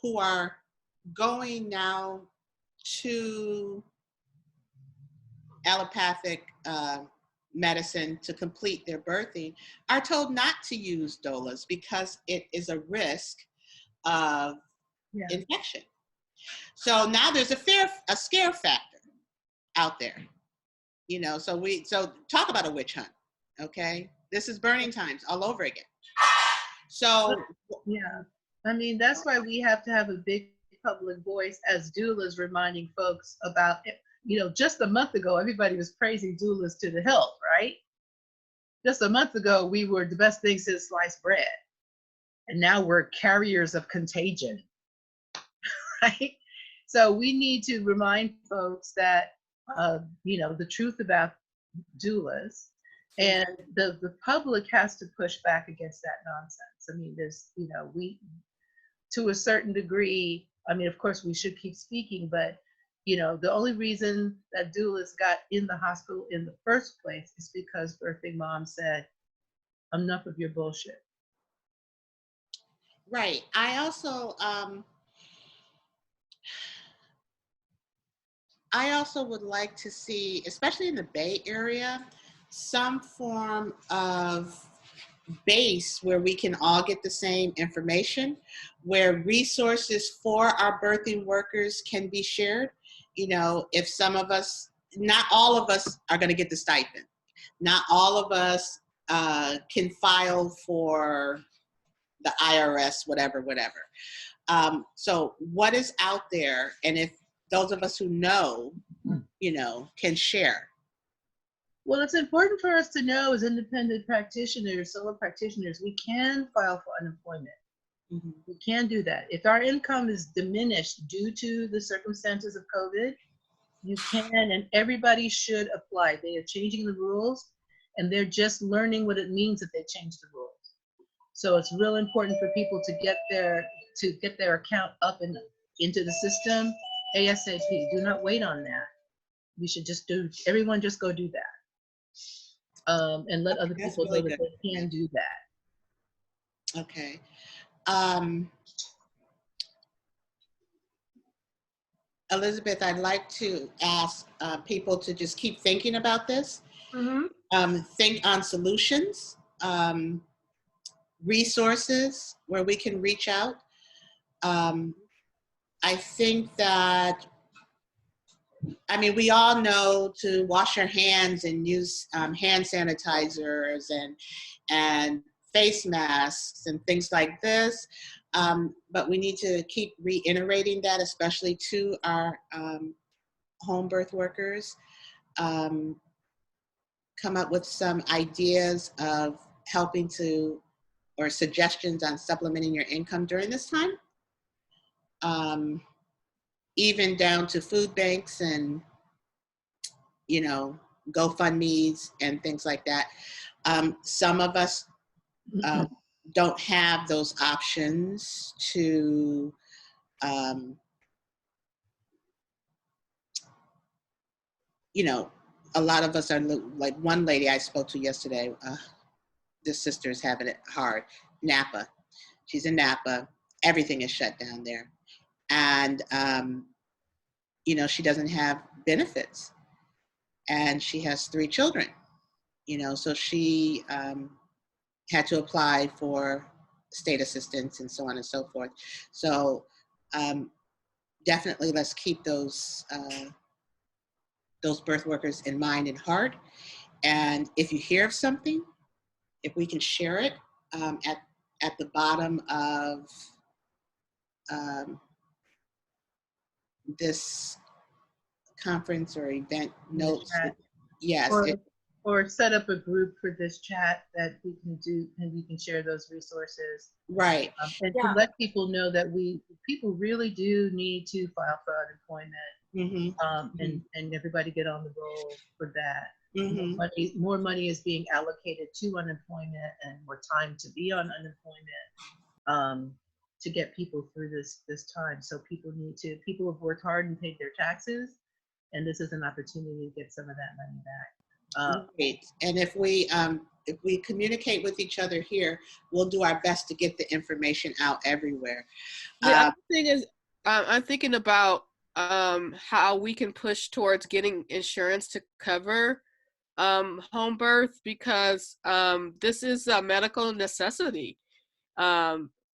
who are going now to allopathic medicine to complete their birthing, are told not to use doulas because it is a risk of infection. So now there's a scare factor out there, you know. So talk about a witch hunt, okay? This is burning times all over again. So yeah, I mean, that's why we have to have a big public voice as doulas, reminding folks about it. You know, just a month ago, everybody was praising doulas to the hilt, right? Just a month ago, we were the best thing since sliced bread. And now we're carriers of contagion, right? So we need to remind folks that, you know, the truth about doulas, and the public has to push back against that nonsense. I mean, there's, you know, we, to a certain degree, I mean, of course we should keep speaking, but you know, the only reason that doulas got in the hospital in the first place is because birthing mom said, enough of your bullshit. Right. I also would like to see, especially in the Bay Area, some form of base where we can all get the same information, where resources for our birthing workers can be shared. You know, if some of us, not all of us are going to get the stipend. Not all of us can file for the IRS, whatever. So what is out there? And if those of us who know, you know, can share. Well, it's important for us to know as independent practitioners, solo practitioners, we can file for unemployment. We can do that. If our income is diminished due to the circumstances of COVID, you can, and everybody should apply. They are changing the rules, and they're just learning what it means that they changed the rules. So it's real important for people to get their account up and into the system ASAP. Do not wait on that. We should just everyone just go do that. And let other people know that they can do that. Okay. Elisabeth, I'd like to ask people to just keep thinking about this. Think on solutions, resources where we can reach out. I think that, I mean, we all know to wash our hands and use hand sanitizers and face masks and things like this. But we need to keep reiterating that, especially to our home birth workers. Come up with some ideas of helping to, or suggestions on supplementing your income during this time. Even down to food banks and, you know, GoFundMe's and things like that. Some of us don't have those options to, you know, a lot of us are like one lady I spoke to yesterday, this sister is having it hard, Napa. She's in Napa. Everything is shut down there. And, you know, she doesn't have benefits. And she has 3 children, you know, so she had to apply for state assistance and so on and so forth. So definitely let's keep those birth workers in mind and heart. And if you hear of something, if we can share it at the bottom of this conference or event notes. Yes. Or set up a group for this chat that we can do, and we can share those resources. Right. And to let people know that people really do need to file for unemployment, and everybody get on the roll for that. More money is being allocated to unemployment, and more time to be on unemployment to get people through this time. So people have worked hard and paid their taxes, and this is an opportunity to get some of that money back. Great. And if we communicate with each other here, we'll do our best to get the information out everywhere. The other thing is, I'm thinking about how we can push towards getting insurance to cover home birth, because this is a medical necessity.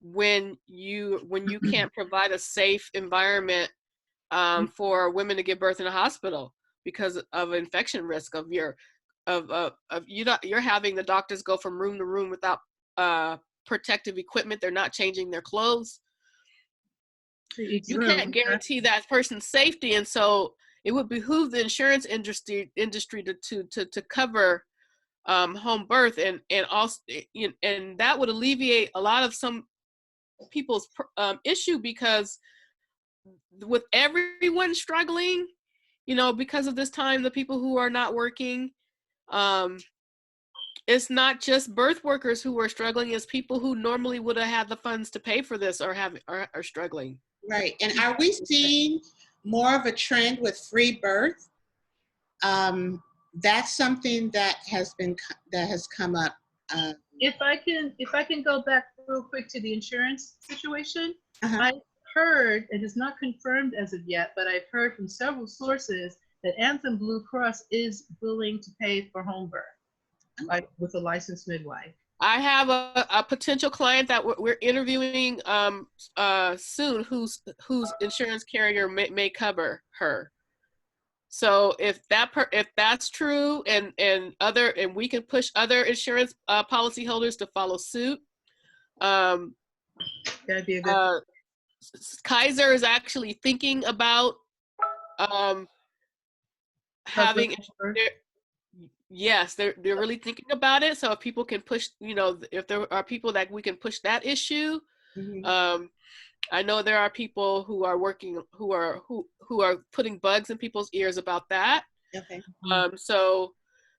When you can't provide a safe environment for women to give birth in a hospital because of infection risk of you're having the doctors go from room to room without protective equipment. They're not changing their clothes. You can't guarantee that person's safety, and so it would behoove the insurance industry to cover home birth, and also, and that would alleviate a lot of some people's issue, because with everyone struggling, because of this time, the people who are not working, it's not just birth workers who are struggling, it's people who normally would have had the funds to pay for this are struggling. Right. And are we seeing more of a trend with free birth? That's something that has come up. If I can go back real quick to the insurance situation, I've heard, it is not confirmed as of yet, but I've heard from several sources that Anthem Blue Cross is willing to pay for home birth, like with a licensed midwife. I have a potential client that we're interviewing soon, whose insurance carrier may cover her. So if that's true, and we can push other insurance policyholders to follow suit. That'd be a good. Kaiser is actually thinking about having. Yes, they're really thinking about it. So if people can push, if there are people that we can push that issue, I know there are people who are working, who are putting bugs in people's ears about that. Okay. So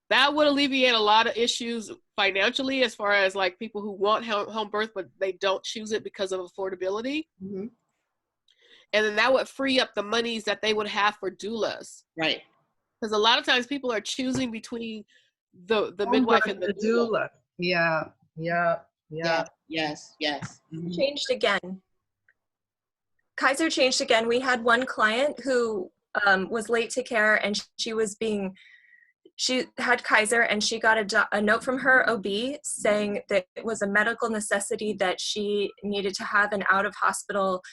that would alleviate a lot of issues financially, as far as like people who want home birth but they don't choose it because of affordability. And then that would free up the monies that they would have for doulas. Right. Because a lot of times people are choosing between the midwife and the doula. Yeah. Yes. Changed again. Kaiser changed again. We had one client who was late to care, and she had Kaiser, and she got a note from her OB saying that it was a medical necessity that she needed to have an out-of-hospital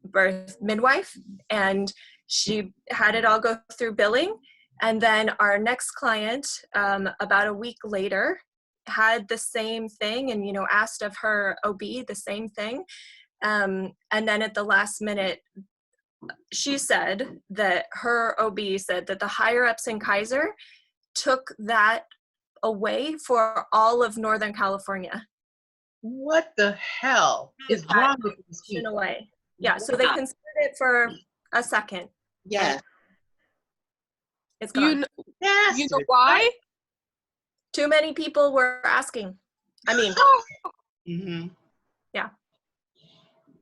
birth midwife, and she had it all go through billing. And then our next client, about a week later, had the same thing and, you know, asked of her OB the same thing. And then at the last minute, she said that her OB said that the higher ups in Kaiser took that away for all of Northern California. What the hell is wrong with these people? Away. Yeah, so they considered it for a second. Yes. It's gone. You know why? Too many people were asking. I mean, Mm-hmm. yeah.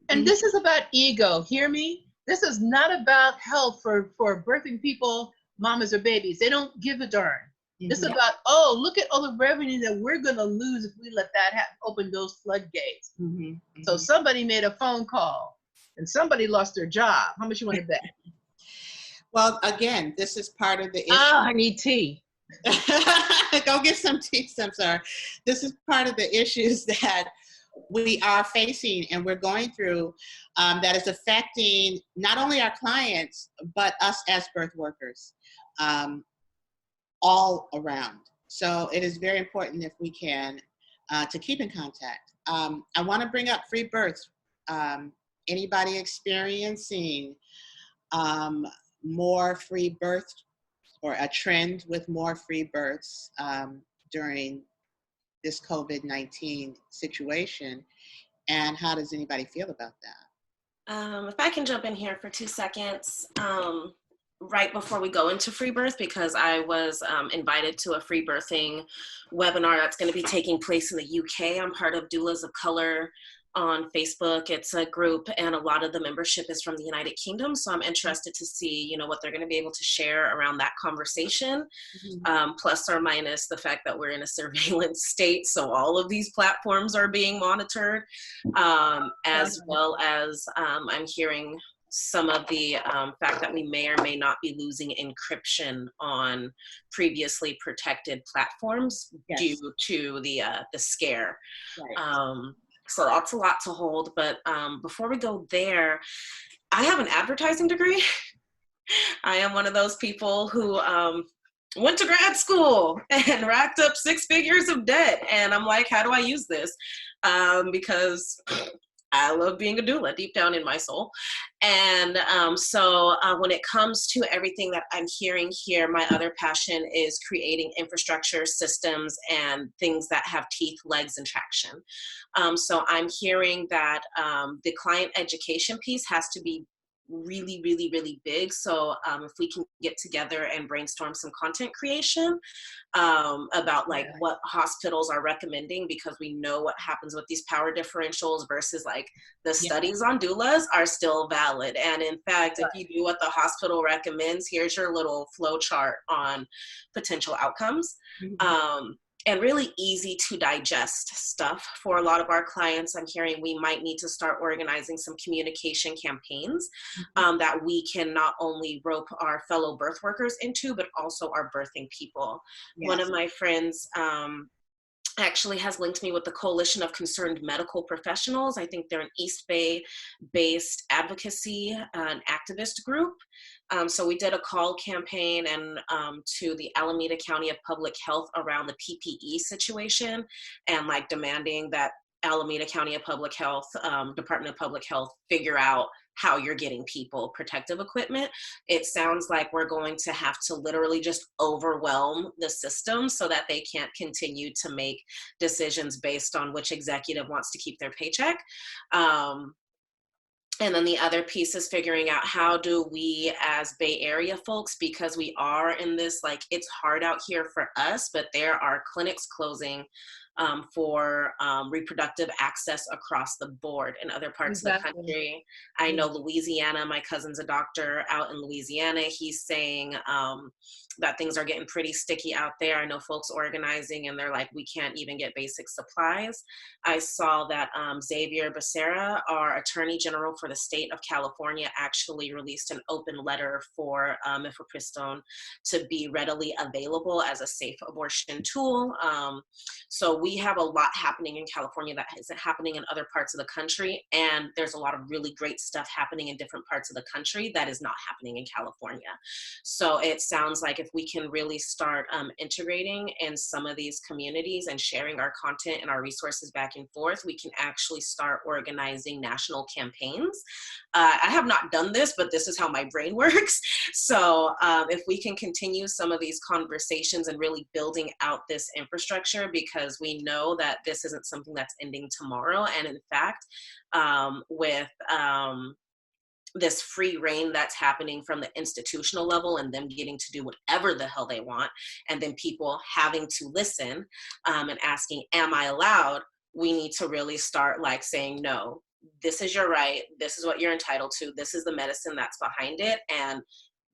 And this is about ego. Hear me? This is not about health for birthing people, mamas or babies. They don't give a darn. This is about, oh, look at all the revenue that we're going to lose if we let that open those floodgates. So somebody made a phone call and somebody lost their job. How much you want to bet? Well, again, this is part of the issue. Oh, I need tea. Go get some tea, Samsarah. This is part of the issues that we are facing and we're going through that is affecting not only our clients, but us as birth workers all around. So it is very important if we can to keep in contact. I want to bring up free births. Anybody experiencing more free births or a trend with more free births during this COVID-19 situation, and how does anybody feel about that? If I can jump in here for 2 seconds, right before we go into free birth, because I was invited to a free birthing webinar that's going to be taking place in the UK. I'm part of Doulas of Color on Facebook. It's a group and a lot of the membership is from the United Kingdom. So I'm interested to see, you know, what they're going to be able to share around that conversation, plus or minus the fact that we're in a surveillance state. So all of these platforms are being monitored, as well as I'm hearing some of the fact that we may or may not be losing encryption on previously protected platforms due to the scare. So that's a lot to hold. But before we go there, I have an advertising degree. I am one of those people who went to grad school and racked up 6 figures of debt. And I'm like, how do I use this? Because I love being a doula deep down in my soul. And so when it comes to everything that I'm hearing here, my other passion is creating infrastructure, systems, and things that have teeth, legs, and traction. So I'm hearing that the client education piece has to be really, really, really big. So if we can get together and brainstorm some content creation about like what hospitals are recommending, because we know what happens with these power differentials versus like the studies on doulas are still valid. And in fact, if you do what the hospital recommends, here's your little flow chart on potential outcomes. And really easy to digest stuff for a lot of our clients. I'm hearing we might need to start organizing some communication campaigns that we can not only rope our fellow birth workers into, but also our birthing people. One of my friends actually has linked me with the Coalition of Concerned Medical Professionals. I think they're an East Bay-based advocacy and activist group. So we did a call campaign and to the Alameda County of Public Health around the PPE situation and like demanding that Alameda County of Public Health, Department of Public Health figure out how you're getting people protective equipment. It sounds like we're going to have to literally just overwhelm the system so that they can't continue to make decisions based on which executive wants to keep their paycheck. And then the other piece is figuring out how do we as Bay Area folks, because we are in this, like, it's hard out here for us, but there are clinics closing for reproductive access across the board in other parts of the country. I know Louisiana, my cousin's a doctor out in Louisiana. He's saying that things are getting pretty sticky out there. I know folks organizing and they're like, we can't even get basic supplies. I saw that Xavier Becerra, our Attorney General for the state of California, actually released an open letter for mifepristone to be readily available as a safe abortion tool. So we have a lot happening in California that isn't happening in other parts of the country. And there's a lot of really great stuff happening in different parts of the country that is not happening in California. So it sounds like if we can really start integrating in some of these communities and sharing our content and our resources back and forth, we can actually start organizing national campaigns. I have not done this, but this is how my brain works. So if we can continue some of these conversations and really building out this infrastructure, because we know that this isn't something that's ending tomorrow. And in fact, with this free reign that's happening from the institutional level and them getting to do whatever the hell they want, and then people having to listen and asking, am I allowed? We need to really start like saying, no, this is your right. This is what you're entitled to. This is the medicine that's behind it. And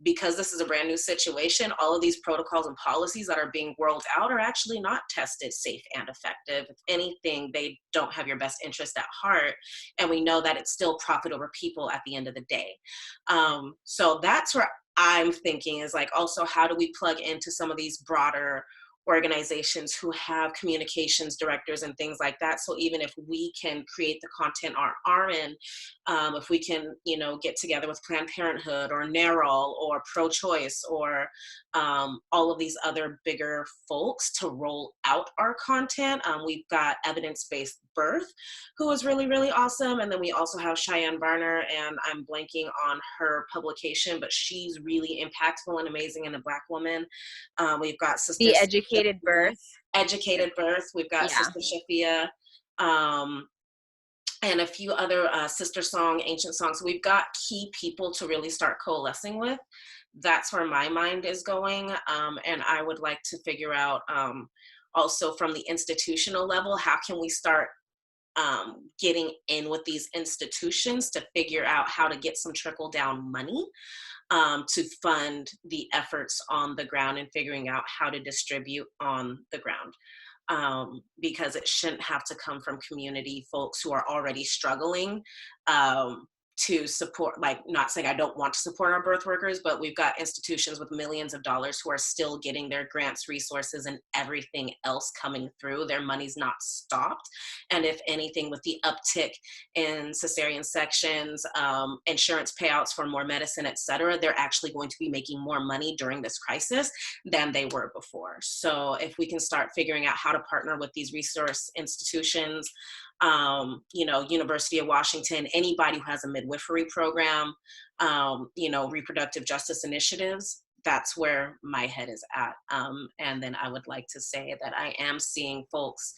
because this is a brand new situation, all of these protocols and policies that are being rolled out are actually not tested, safe, and effective. If anything, they don't have your best interest at heart. And we know that it's still profit over people at the end of the day. So that's where I'm thinking is like, also, how do we plug into some of these broader organizations who have communications directors and things like that? So even if we can create the content on our end, if we can, you know, get together with Planned Parenthood or NARAL or pro-choice or all of these other bigger folks to roll out our content. We've got Evidence-Based Birth, who is really, really awesome. And then we also have Cheyenne Varner, and I'm blanking on her publication, but she's really impactful and amazing and a Black woman. We've got Sister The Educated Birth. Educated Birth. We've got Sister Shafia. And a few other Sister Song, Ancient Songs. So we've got key people to really start coalescing with. That's where my mind is going. And I would like to figure out also from the institutional level, how can we start getting in with these institutions to figure out how to get some trickle down money to fund the efforts on the ground and figuring out how to distribute on the ground. Because it shouldn't have to come from community folks who are already struggling to support, like, not saying I don't want to support our birth workers, but we've got institutions with millions of dollars who are still getting their grants, resources, and everything else coming through. Their money's not stopped. And if anything, with the uptick in cesarean sections, insurance payouts for more medicine, et cetera, they're actually going to be making more money during this crisis than they were before. So if we can start figuring out how to partner with these resource institutions, you know, University of Washington, anybody who has a midwifery program, you know, reproductive justice initiatives, that's where my head is at. And then I would like to say that I am seeing folks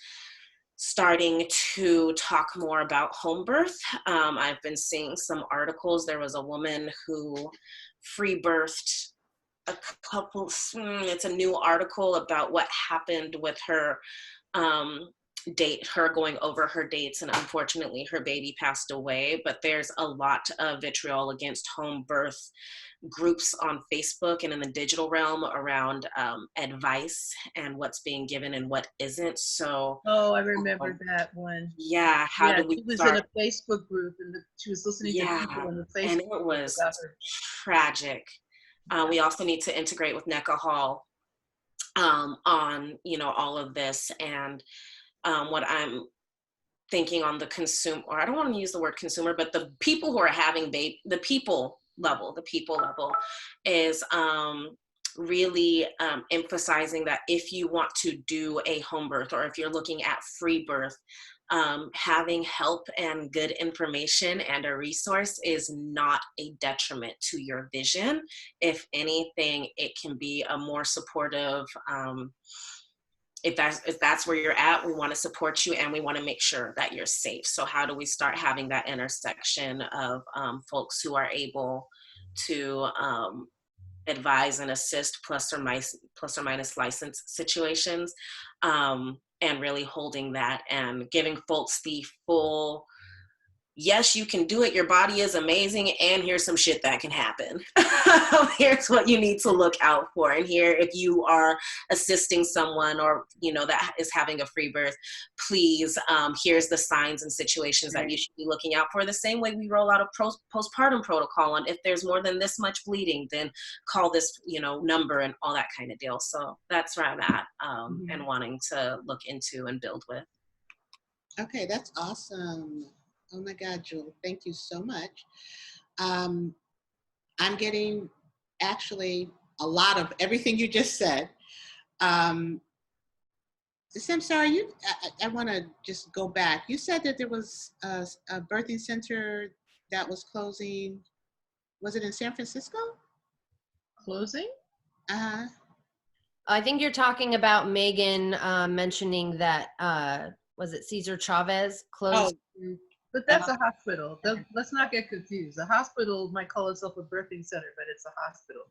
starting to talk more about home birth. I've been seeing some articles. There was a woman who free birthed a couple, it's a new article about what happened with her her going over her dates, and unfortunately her baby passed away. But there's a lot of vitriol against home birth groups on Facebook and in the digital realm around advice and what's being given and what isn't. So I remember that one. Yeah, how do we she was start? in a Facebook group and she was listening to people in the Facebook and it was tragic. We also need to integrate with NECA Hall on, you know, all of this. And what I'm thinking on the consumer, or I don't want to use the word consumer, but the people who are having the people level is really emphasizing that if you want to do a home birth, or if you're looking at free birth, having help and good information and a resource is not a detriment to your vision. If anything, it can be a more supportive, if that's where you're at, we want to support you and we want to make sure that you're safe. So how do we start having that intersection of folks who are able to advise and assist plus or minus license situations, and really holding that and giving folks the full yes, you can do it. Your body is amazing. And here's some shit that can happen. Here's what you need to look out for. And here, if you are assisting someone or, that is having a free birth, please, here's the signs and situations that you should be looking out for. The same way we roll out a postpartum protocol. And if there's more than this much bleeding, then call this, number and all that kind of deal. So that's where I'm at and wanting to look into and build with. Okay, that's awesome. Oh my God, Jewel, thank you so much. I'm getting actually a lot of everything you just said. Samsarah, I want to just go back. You said that there was a birthing center that was closing. Was it in San Francisco? Closing? Uh-huh. I think you're talking about Megan mentioning that, was it Cesar Chavez closed? Oh, but that's a hospital. Let's not get confused. A hospital might call itself a birthing center, but it's a hospital.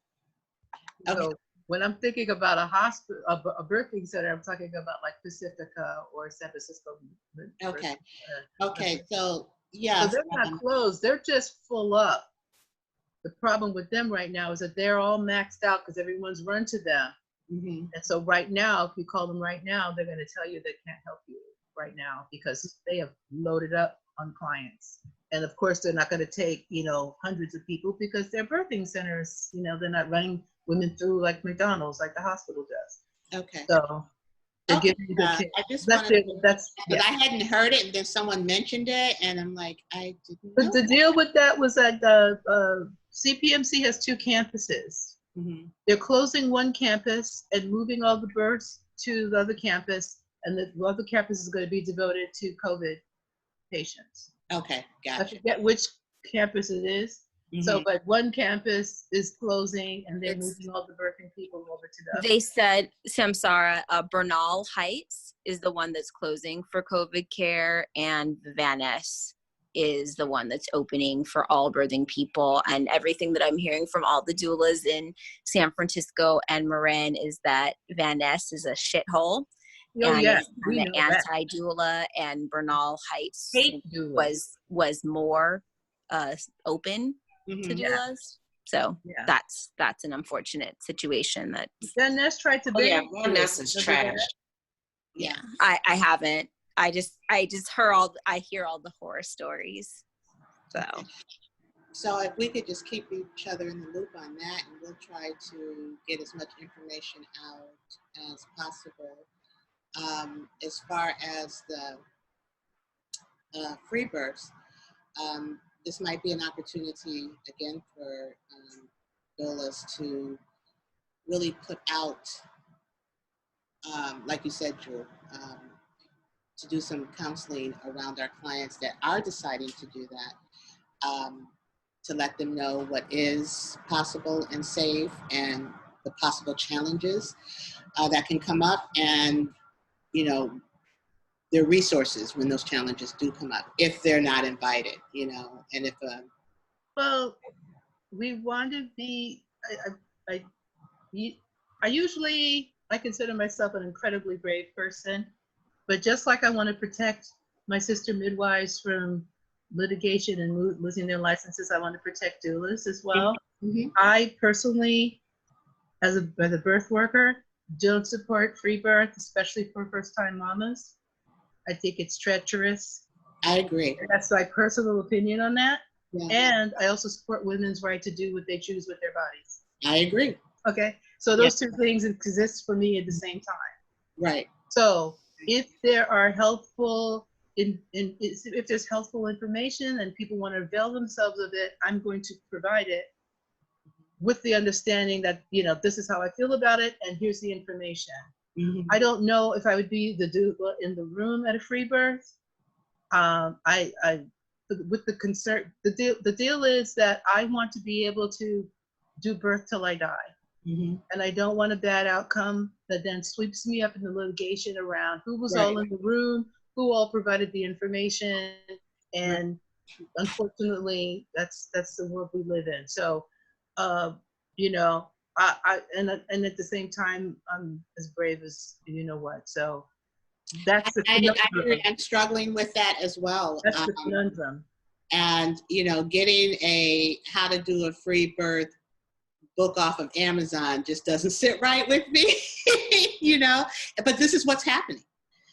Okay. So when I'm thinking about a hospital, a birthing center, I'm talking about like Pacifica or San Francisco. Okay. Okay. So yeah. So they're not closed. They're just full up. The problem with them right now is that they're all maxed out because everyone's run to them. Mm-hmm. And so right now, if you call them right now, they're going to tell you they can't help you right now because they have loaded up on clients. And of course, they're not going to take, hundreds of people because they're birthing centers. They're not running women through like McDonald's, like the hospital does. Okay. So they're giving you the I just wanted yeah. I hadn't heard it, and then someone mentioned it, and I'm like, I didn't know. But the deal with that was that CPMC has 2 campuses. Mm-hmm. They're closing one campus and moving all the births to the other campus, and the other campus is going to be devoted to COVID patients. Okay, gotcha. I forget which campus it is. Mm-hmm. So, but one campus is closing, and they're moving all the birthing people over to the other. They said, Samsarah, Bernal Heights is the one that's closing for COVID care, and Van Ness is the one that's opening for all birthing people. And everything that I'm hearing from all the doulas in San Francisco and Marin is that Van Ness is a shithole. Oh, and yeah, we the anti-doula, and Bernal Heights was more open to doulas. So that's an unfortunate situation. That Van Ness tried to. Van Ness is trash. Yeah, I haven't. I just hear all the horror stories. So if we could just keep each other in the loop on that, and we'll try to get as much information out as possible. As far as the free births, this might be an opportunity again for doulas to really put out, like you said, Jewel, to do some counseling around our clients that are deciding to do that, to let them know what is possible and safe and the possible challenges that can come up, and their resources when those challenges do come up, if they're not invited, and if well, we want to be. I consider myself an incredibly brave person, but just like I want to protect my sister midwives from litigation and losing their licenses, I want to protect doulas as well. Mm-hmm. I personally, as a birth worker, don't support free birth, especially for first-time mamas. I think it's treacherous. I agree. That's my personal opinion on that. Yeah. And I also support women's right to do what they choose with their bodies. I agree. Okay, so those two things exist for me at the same time. Right. So if there are helpful, if there's helpful information and people want to avail themselves of it, I'm going to provide it with the understanding that, this is how I feel about it, and here's the information. Mm-hmm. I don't know if I would be the doula in the room at a free birth. With the concern, the deal is that I want to be able to do birth till I die. Mm-hmm. And I don't want a bad outcome that then sweeps me up in the litigation around who was all in the room, who all provided the information, and unfortunately, that's the world we live in. So, and at the same time, I'm as brave as what. So that's the I'm struggling with that as well. That's the conundrum. And, you know, getting a how to do a free birth book off of Amazon just doesn't sit right with me, you know, but this is what's happening.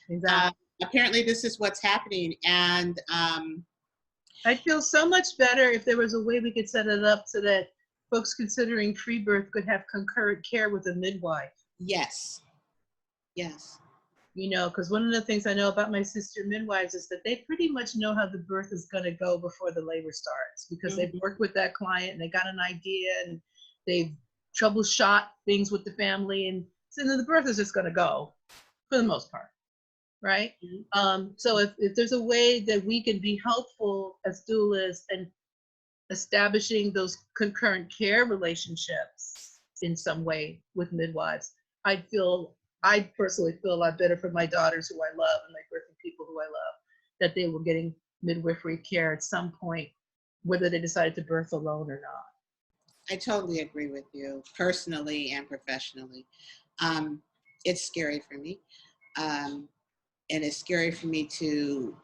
Exactly. Apparently this is what's happening. And I'd feel so much better if there was a way we could set it up so that folks considering free birth could have concurrent care with a midwife. yes, yes. You know, because one of the things I know about my sister midwives is that they pretty much know how the birth is going to go before the labor starts, because they've worked with that client and they got an idea and they've troubleshot things with the family, and so then the birth is just going to go for the most part, right? So if there's a way that we can be helpful as doulas and establishing those concurrent care relationships in some way with midwives, I personally feel a lot better for my daughters who I love and my birthing people who I love, that they were getting midwifery care at some point, whether they decided to birth alone or not. I totally agree with you, personally and professionally. It's scary for me. And it's scary for me to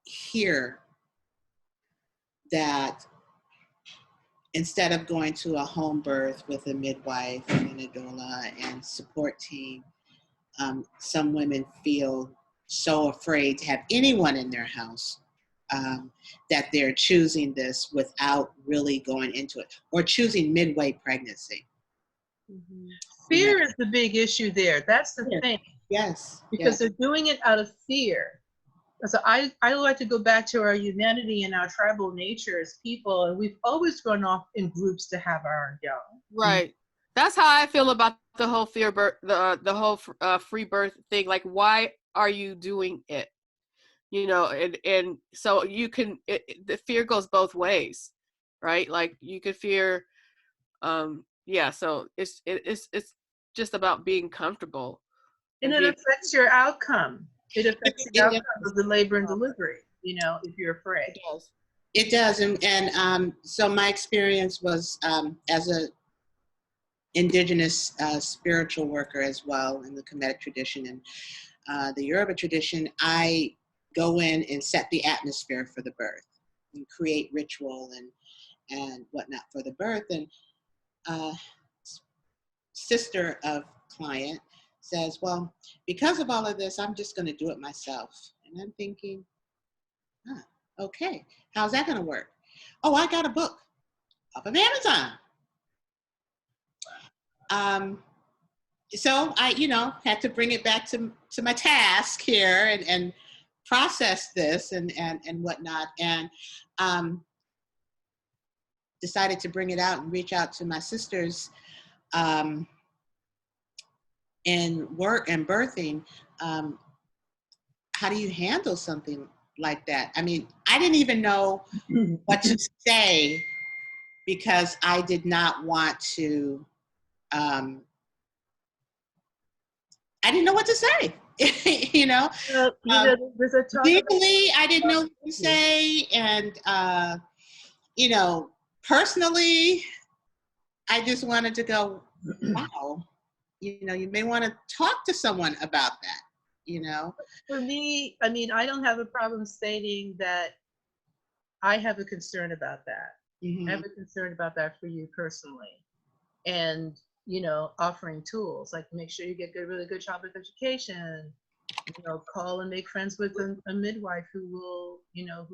hear that instead of going to a home birth with a midwife and a doula and support team, some women feel so afraid to have anyone in their house that they're choosing this without really going into it, or choosing midway pregnancy. Fear is the big issue there. That's the thing. Yes. Because they're doing it out of fear. So I like to go back to our humanity and our tribal nature as people, and we've always gone off in groups to have our young. Right. That's how I feel about the whole the whole free birth thing. Like, why are you doing it? You know, and so you can, the fear goes both ways, right? Like you could fear, yeah. So it's just about being comfortable. And it affects your outcome. It affects the outcome of the labor and delivery, you know, if you're afraid. It does. And so my experience was as a Indigenous spiritual worker as well in the Kemetic tradition and the Yoruba tradition. I go in and set the atmosphere for the birth and create ritual and whatnot for the birth. And sister of client says, well, because of all of this, I'm just going to do it myself. And I'm thinking, okay, how's that going to work? Oh, I got a book off of Amazon. So I, you know, had to bring it back to my task here and process this and whatnot, and decided to bring it out and reach out to my sisters in work and birthing. How do you handle something like that? I mean, I didn't even know what to say because I did not want to, I didn't know what to say, you know? Legally, I didn't know what to say. And, you know, personally, I just wanted to go, wow, you know, you may want to talk to someone about that, you know? For me, I mean, I don't have a problem stating that I have a concern about that. I have a concern about that for you personally. And, you know, offering tools, like make sure you get really good childbirth education, you know, call and make friends with a midwife who will, you know,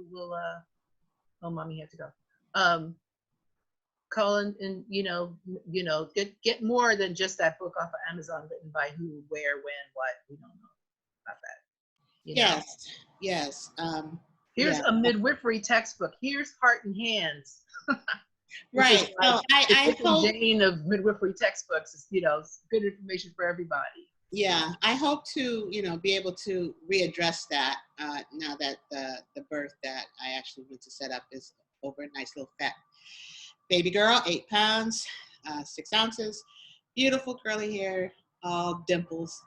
oh, mommy had to go. Call and you know, get more than just that book off of Amazon written by who, where, when, what. We don't know about that. You know? Yes. Here's a midwifery textbook. Here's Heart and Hands. Right. Like, so I hope Jane of midwifery textbooks is, you know, good information for everybody. Yeah, I hope to, you know, be able to readdress that now that the birth that I actually went to set up is over. A nice little fat baby girl, 8 pounds, 6 ounces, beautiful curly hair, all dimples,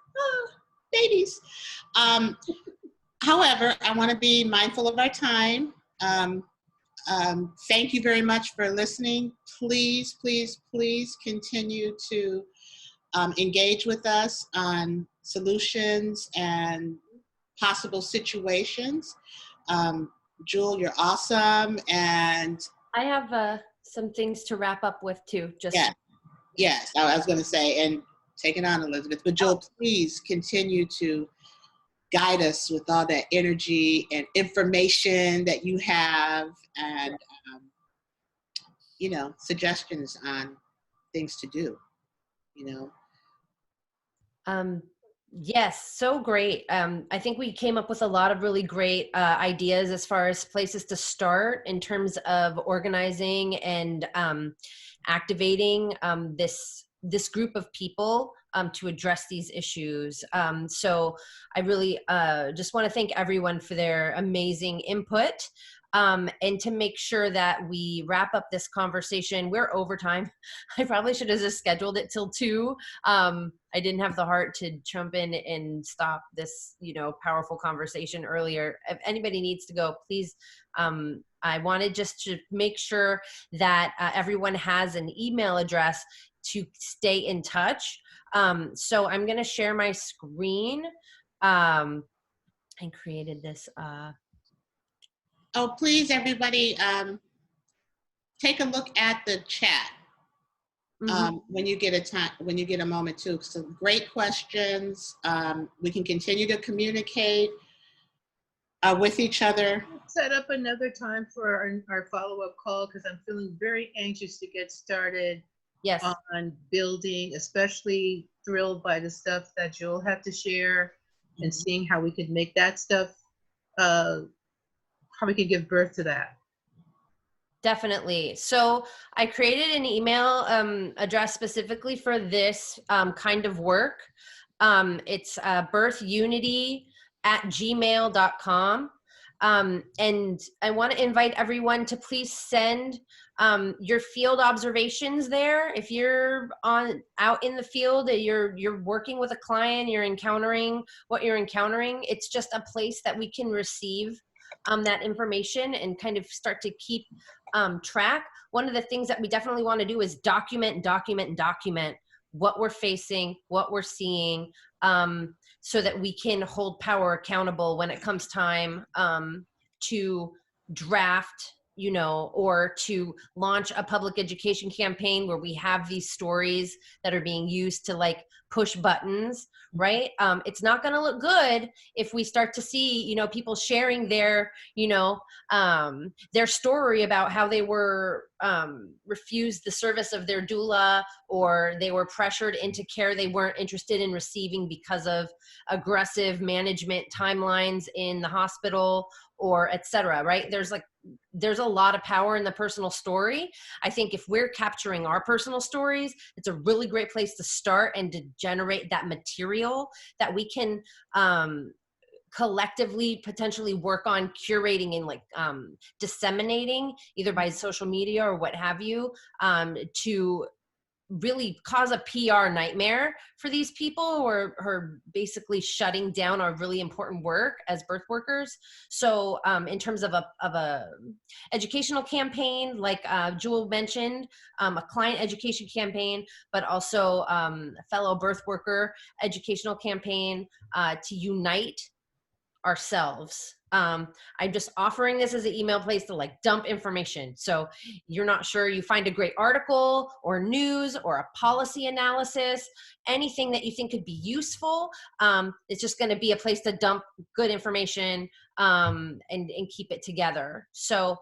babies. However, I want to be mindful of our time. Thank you very much for listening. Please, please, please continue to engage with us on solutions and possible situations. Jewel, you're awesome. And I have some things to wrap up with too. Just yes, I was going to say, and take it on, Elizabeth. But Jewel, please continue to guide us with all that energy and information that you have, and suggestions on things to do. Yes, so great. I think we came up with a lot of really great ideas as far as places to start in terms of organizing and activating this group of people to address these issues. So I really just want to thank everyone for their amazing input. And to make sure that we wrap up this conversation, we're over time. I probably should have just scheduled it till 2. I didn't have the heart to jump in and stop this, powerful conversation earlier. If anybody needs to go, please. I wanted just to make sure that everyone has an email address to stay in touch. So I'm going to share my screen and created this. Oh, please, everybody, take a look at the chat when you get a moment too. Some great questions. We can continue to communicate with each other. Set up another time for our follow-up call, because I'm feeling very anxious to get started. Yes. On building, especially thrilled by the stuff that Jewel had to share, and seeing how we could make that stuff, how we could give birth to that. Definitely. So I created an email address specifically for this kind of work. It's birthunity@gmail.com. And I want to invite everyone to please send your field observations there. If you're out in the field, you're working with a client, you're encountering what you're encountering, it's just a place that we can receive that information and kind of start to keep track. One of the things that we definitely want to do is document what we're facing, what we're seeing, so that we can hold power accountable when it comes time to draft, or to launch a public education campaign where we have these stories that are being used to push buttons, right? It's not going to look good if we start to see, people sharing their story about how they were refused the service of their doula, or they were pressured into care they weren't interested in receiving because of aggressive management timelines in the hospital, or et cetera, right? There's a lot of power in the personal story. I think if we're capturing our personal stories, it's a really great place to start and to generate that material that we can collectively potentially work on curating and disseminating either by social media or what have you, to really cause a PR nightmare for these people who are basically shutting down our really important work as birth workers. So in terms of a educational campaign, like Jewel mentioned, a client education campaign, but also a fellow birth worker educational campaign to unite ourselves. I'm just offering this as an email place to dump information. So you're not sure, you find a great article or news or a policy analysis, anything that you think could be useful. It's just going to be a place to dump good information and keep it together. So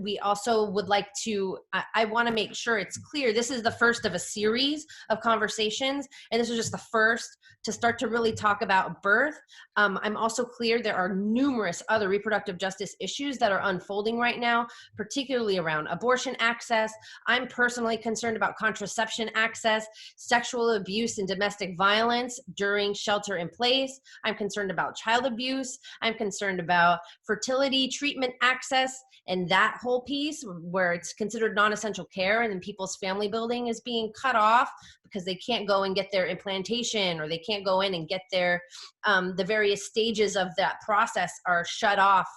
we also would like to, I want to make sure it's clear, this is the first of a series of conversations, and this is just the first to start to really talk about birth. I'm also clear there are numerous other reproductive justice issues that are unfolding right now, particularly around abortion access. I'm personally concerned about contraception access, sexual abuse and domestic violence during shelter in place. I'm concerned about child abuse. I'm concerned about fertility treatment access and that whole piece where it's considered non-essential care, and then people's family building is being cut off because they can't go and get their implantation, or they can't go in and get their, the various stages of that process are shut off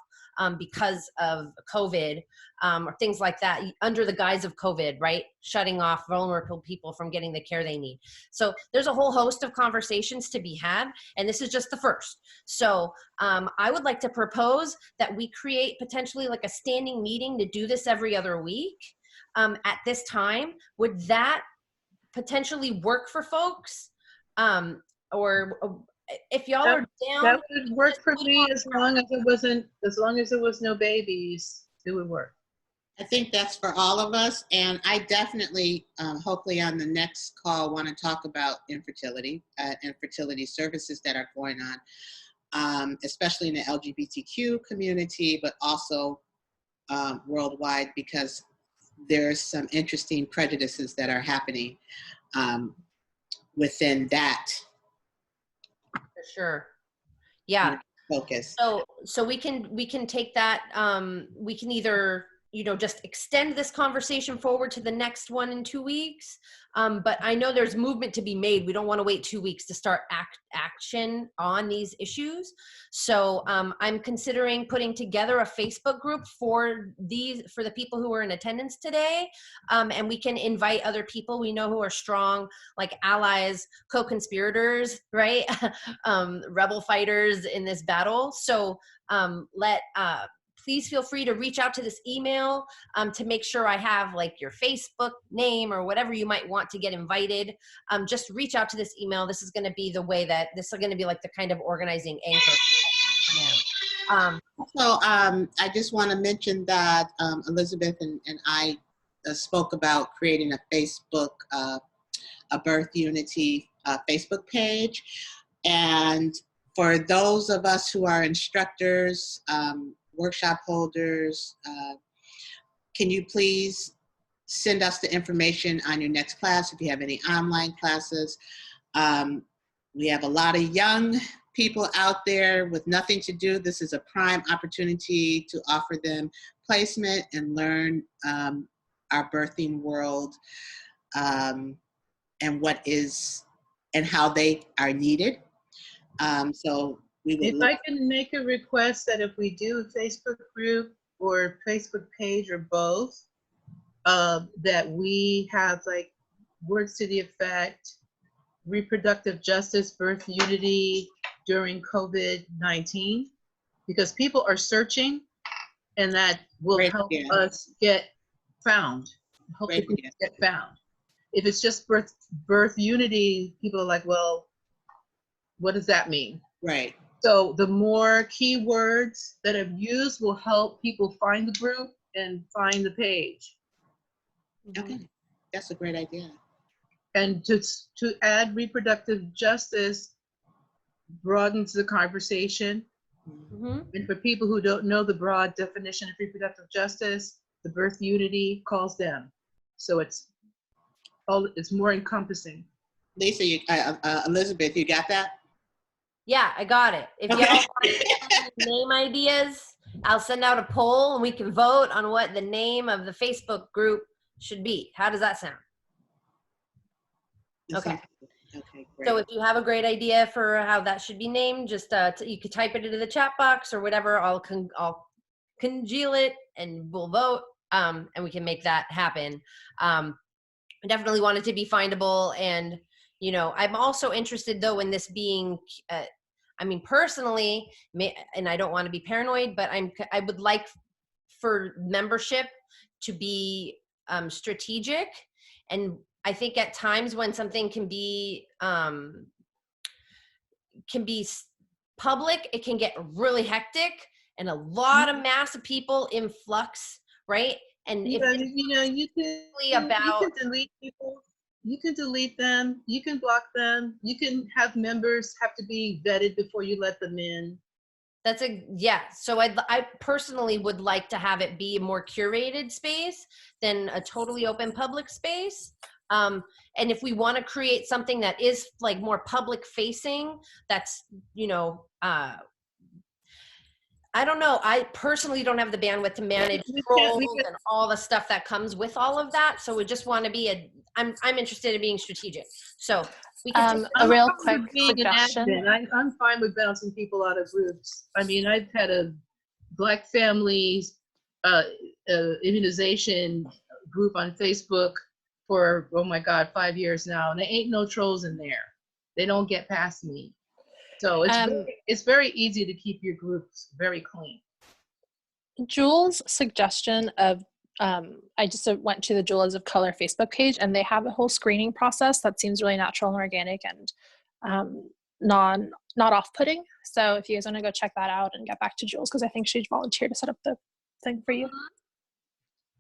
because of COVID. or things like that under the guise of COVID, right? Shutting off vulnerable people from getting the care they need. So there's a whole host of conversations to be had, and this is just the first. So I would like to propose that we create potentially like a standing meeting to do this every other week at this time. Would that potentially work for folks? Or if y'all are down, that would work for me as long as there was no babies, it would work. I think that's for all of us, and I definitely, hopefully on the next call, want to talk about infertility and fertility services that are going on, especially in the LGBTQ community, but also worldwide, because there's some interesting prejudices that are happening within that. for sure. Yeah. Focus. So we can take that, we can either, just extend this conversation forward to the next one in 2 weeks. But I know there's movement to be made. We don't want to wait 2 weeks to start action on these issues. So I'm considering putting together a Facebook group for the people who are in attendance today. And we can invite other people we know who are strong, like allies, co-conspirators, right? Rebel fighters in this battle. So please feel free to reach out to this email to make sure I have like your Facebook name or whatever you might want to get invited. Just reach out to this email. This is going to be the way that this is going to be like the kind of organizing anchor for now. I just want to mention that Elisabeth and I spoke about creating a Facebook, a Birth Unity Facebook page. And for those of us who are instructors, workshop holders, can you please send us the information on your next class if you have any online classes? We have a lot of young people out there with nothing to do. This is a prime opportunity to offer them placement and learn our birthing world and what is and how they are needed. So we would If I can make a request that if we do a Facebook group or Facebook page or both, that we have like words to the effect, reproductive justice, birth unity during COVID-19, because people are searching and that will help us get found. Help people get found. If it's just birth unity, people are like, well, what does that mean? Right. So the more keywords that are used will help people find the group and find the page. Okay, that's a great idea. And to add reproductive justice broadens the conversation. Mm-hmm. And for people who don't know the broad definition of reproductive justice, the birth unity calls them. So it's more encompassing. Lisa, Elisabeth, you got that? Yeah, I got it. If y'all want name ideas, I'll send out a poll and we can vote on what the name of the Facebook group should be. How does that sound? Okay. Okay, great. So if you have a great idea for how that should be named, just you could type it into the chat box or whatever. I'll congeal it and we'll vote, and we can make that happen. I definitely want it to be findable, and I'm also interested though in this being. Personally, and I don't want to be paranoid, but I would like for membership to be strategic, and I think at times when something can be public, it can get really hectic and a lot of mass of people in flux, right? And if you can delete people. You can delete them, you can block them, you can have members have to be vetted before you let them in. So I personally would like to have it be a more curated space than a totally open public space. And if we want to create something that is like more public facing, that's, I don't know. I personally don't have the bandwidth to manage trolls and all the stuff that comes with all of that. So we just want to be I'm interested in being strategic. So we can a real quick suggestion. I'm fine with bouncing people out of groups. I mean, I've had a Black family immunization group on Facebook for, oh my God, 5 years now, and there ain't no trolls in there. They don't get past me. So it's very easy to keep your groups very clean. Jules' suggestion of, I just went to the Doulas of Color Facebook page, and they have a whole screening process that seems really natural and organic and not off-putting. So if you guys want to go check that out and get back to Jules, because I think she volunteered to set up the thing for you.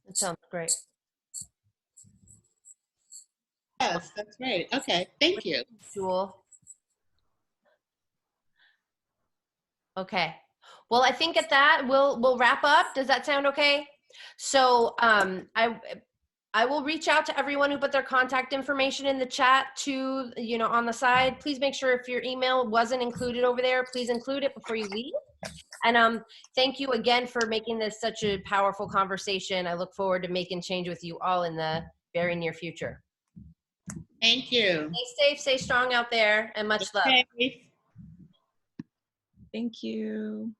That sounds great. Yes, that's right. Okay, thank you. Jewel. Okay. Well, I think at that we'll wrap up. Does that sound okay? So I will reach out to everyone who put their contact information in the chat to, on the side. Please make sure if your email wasn't included over there, please include it before you leave. And thank you again for making this such a powerful conversation. I look forward to making change with you all in the very near future. Thank you. Stay safe, stay strong out there, and much love. Okay. Thank you.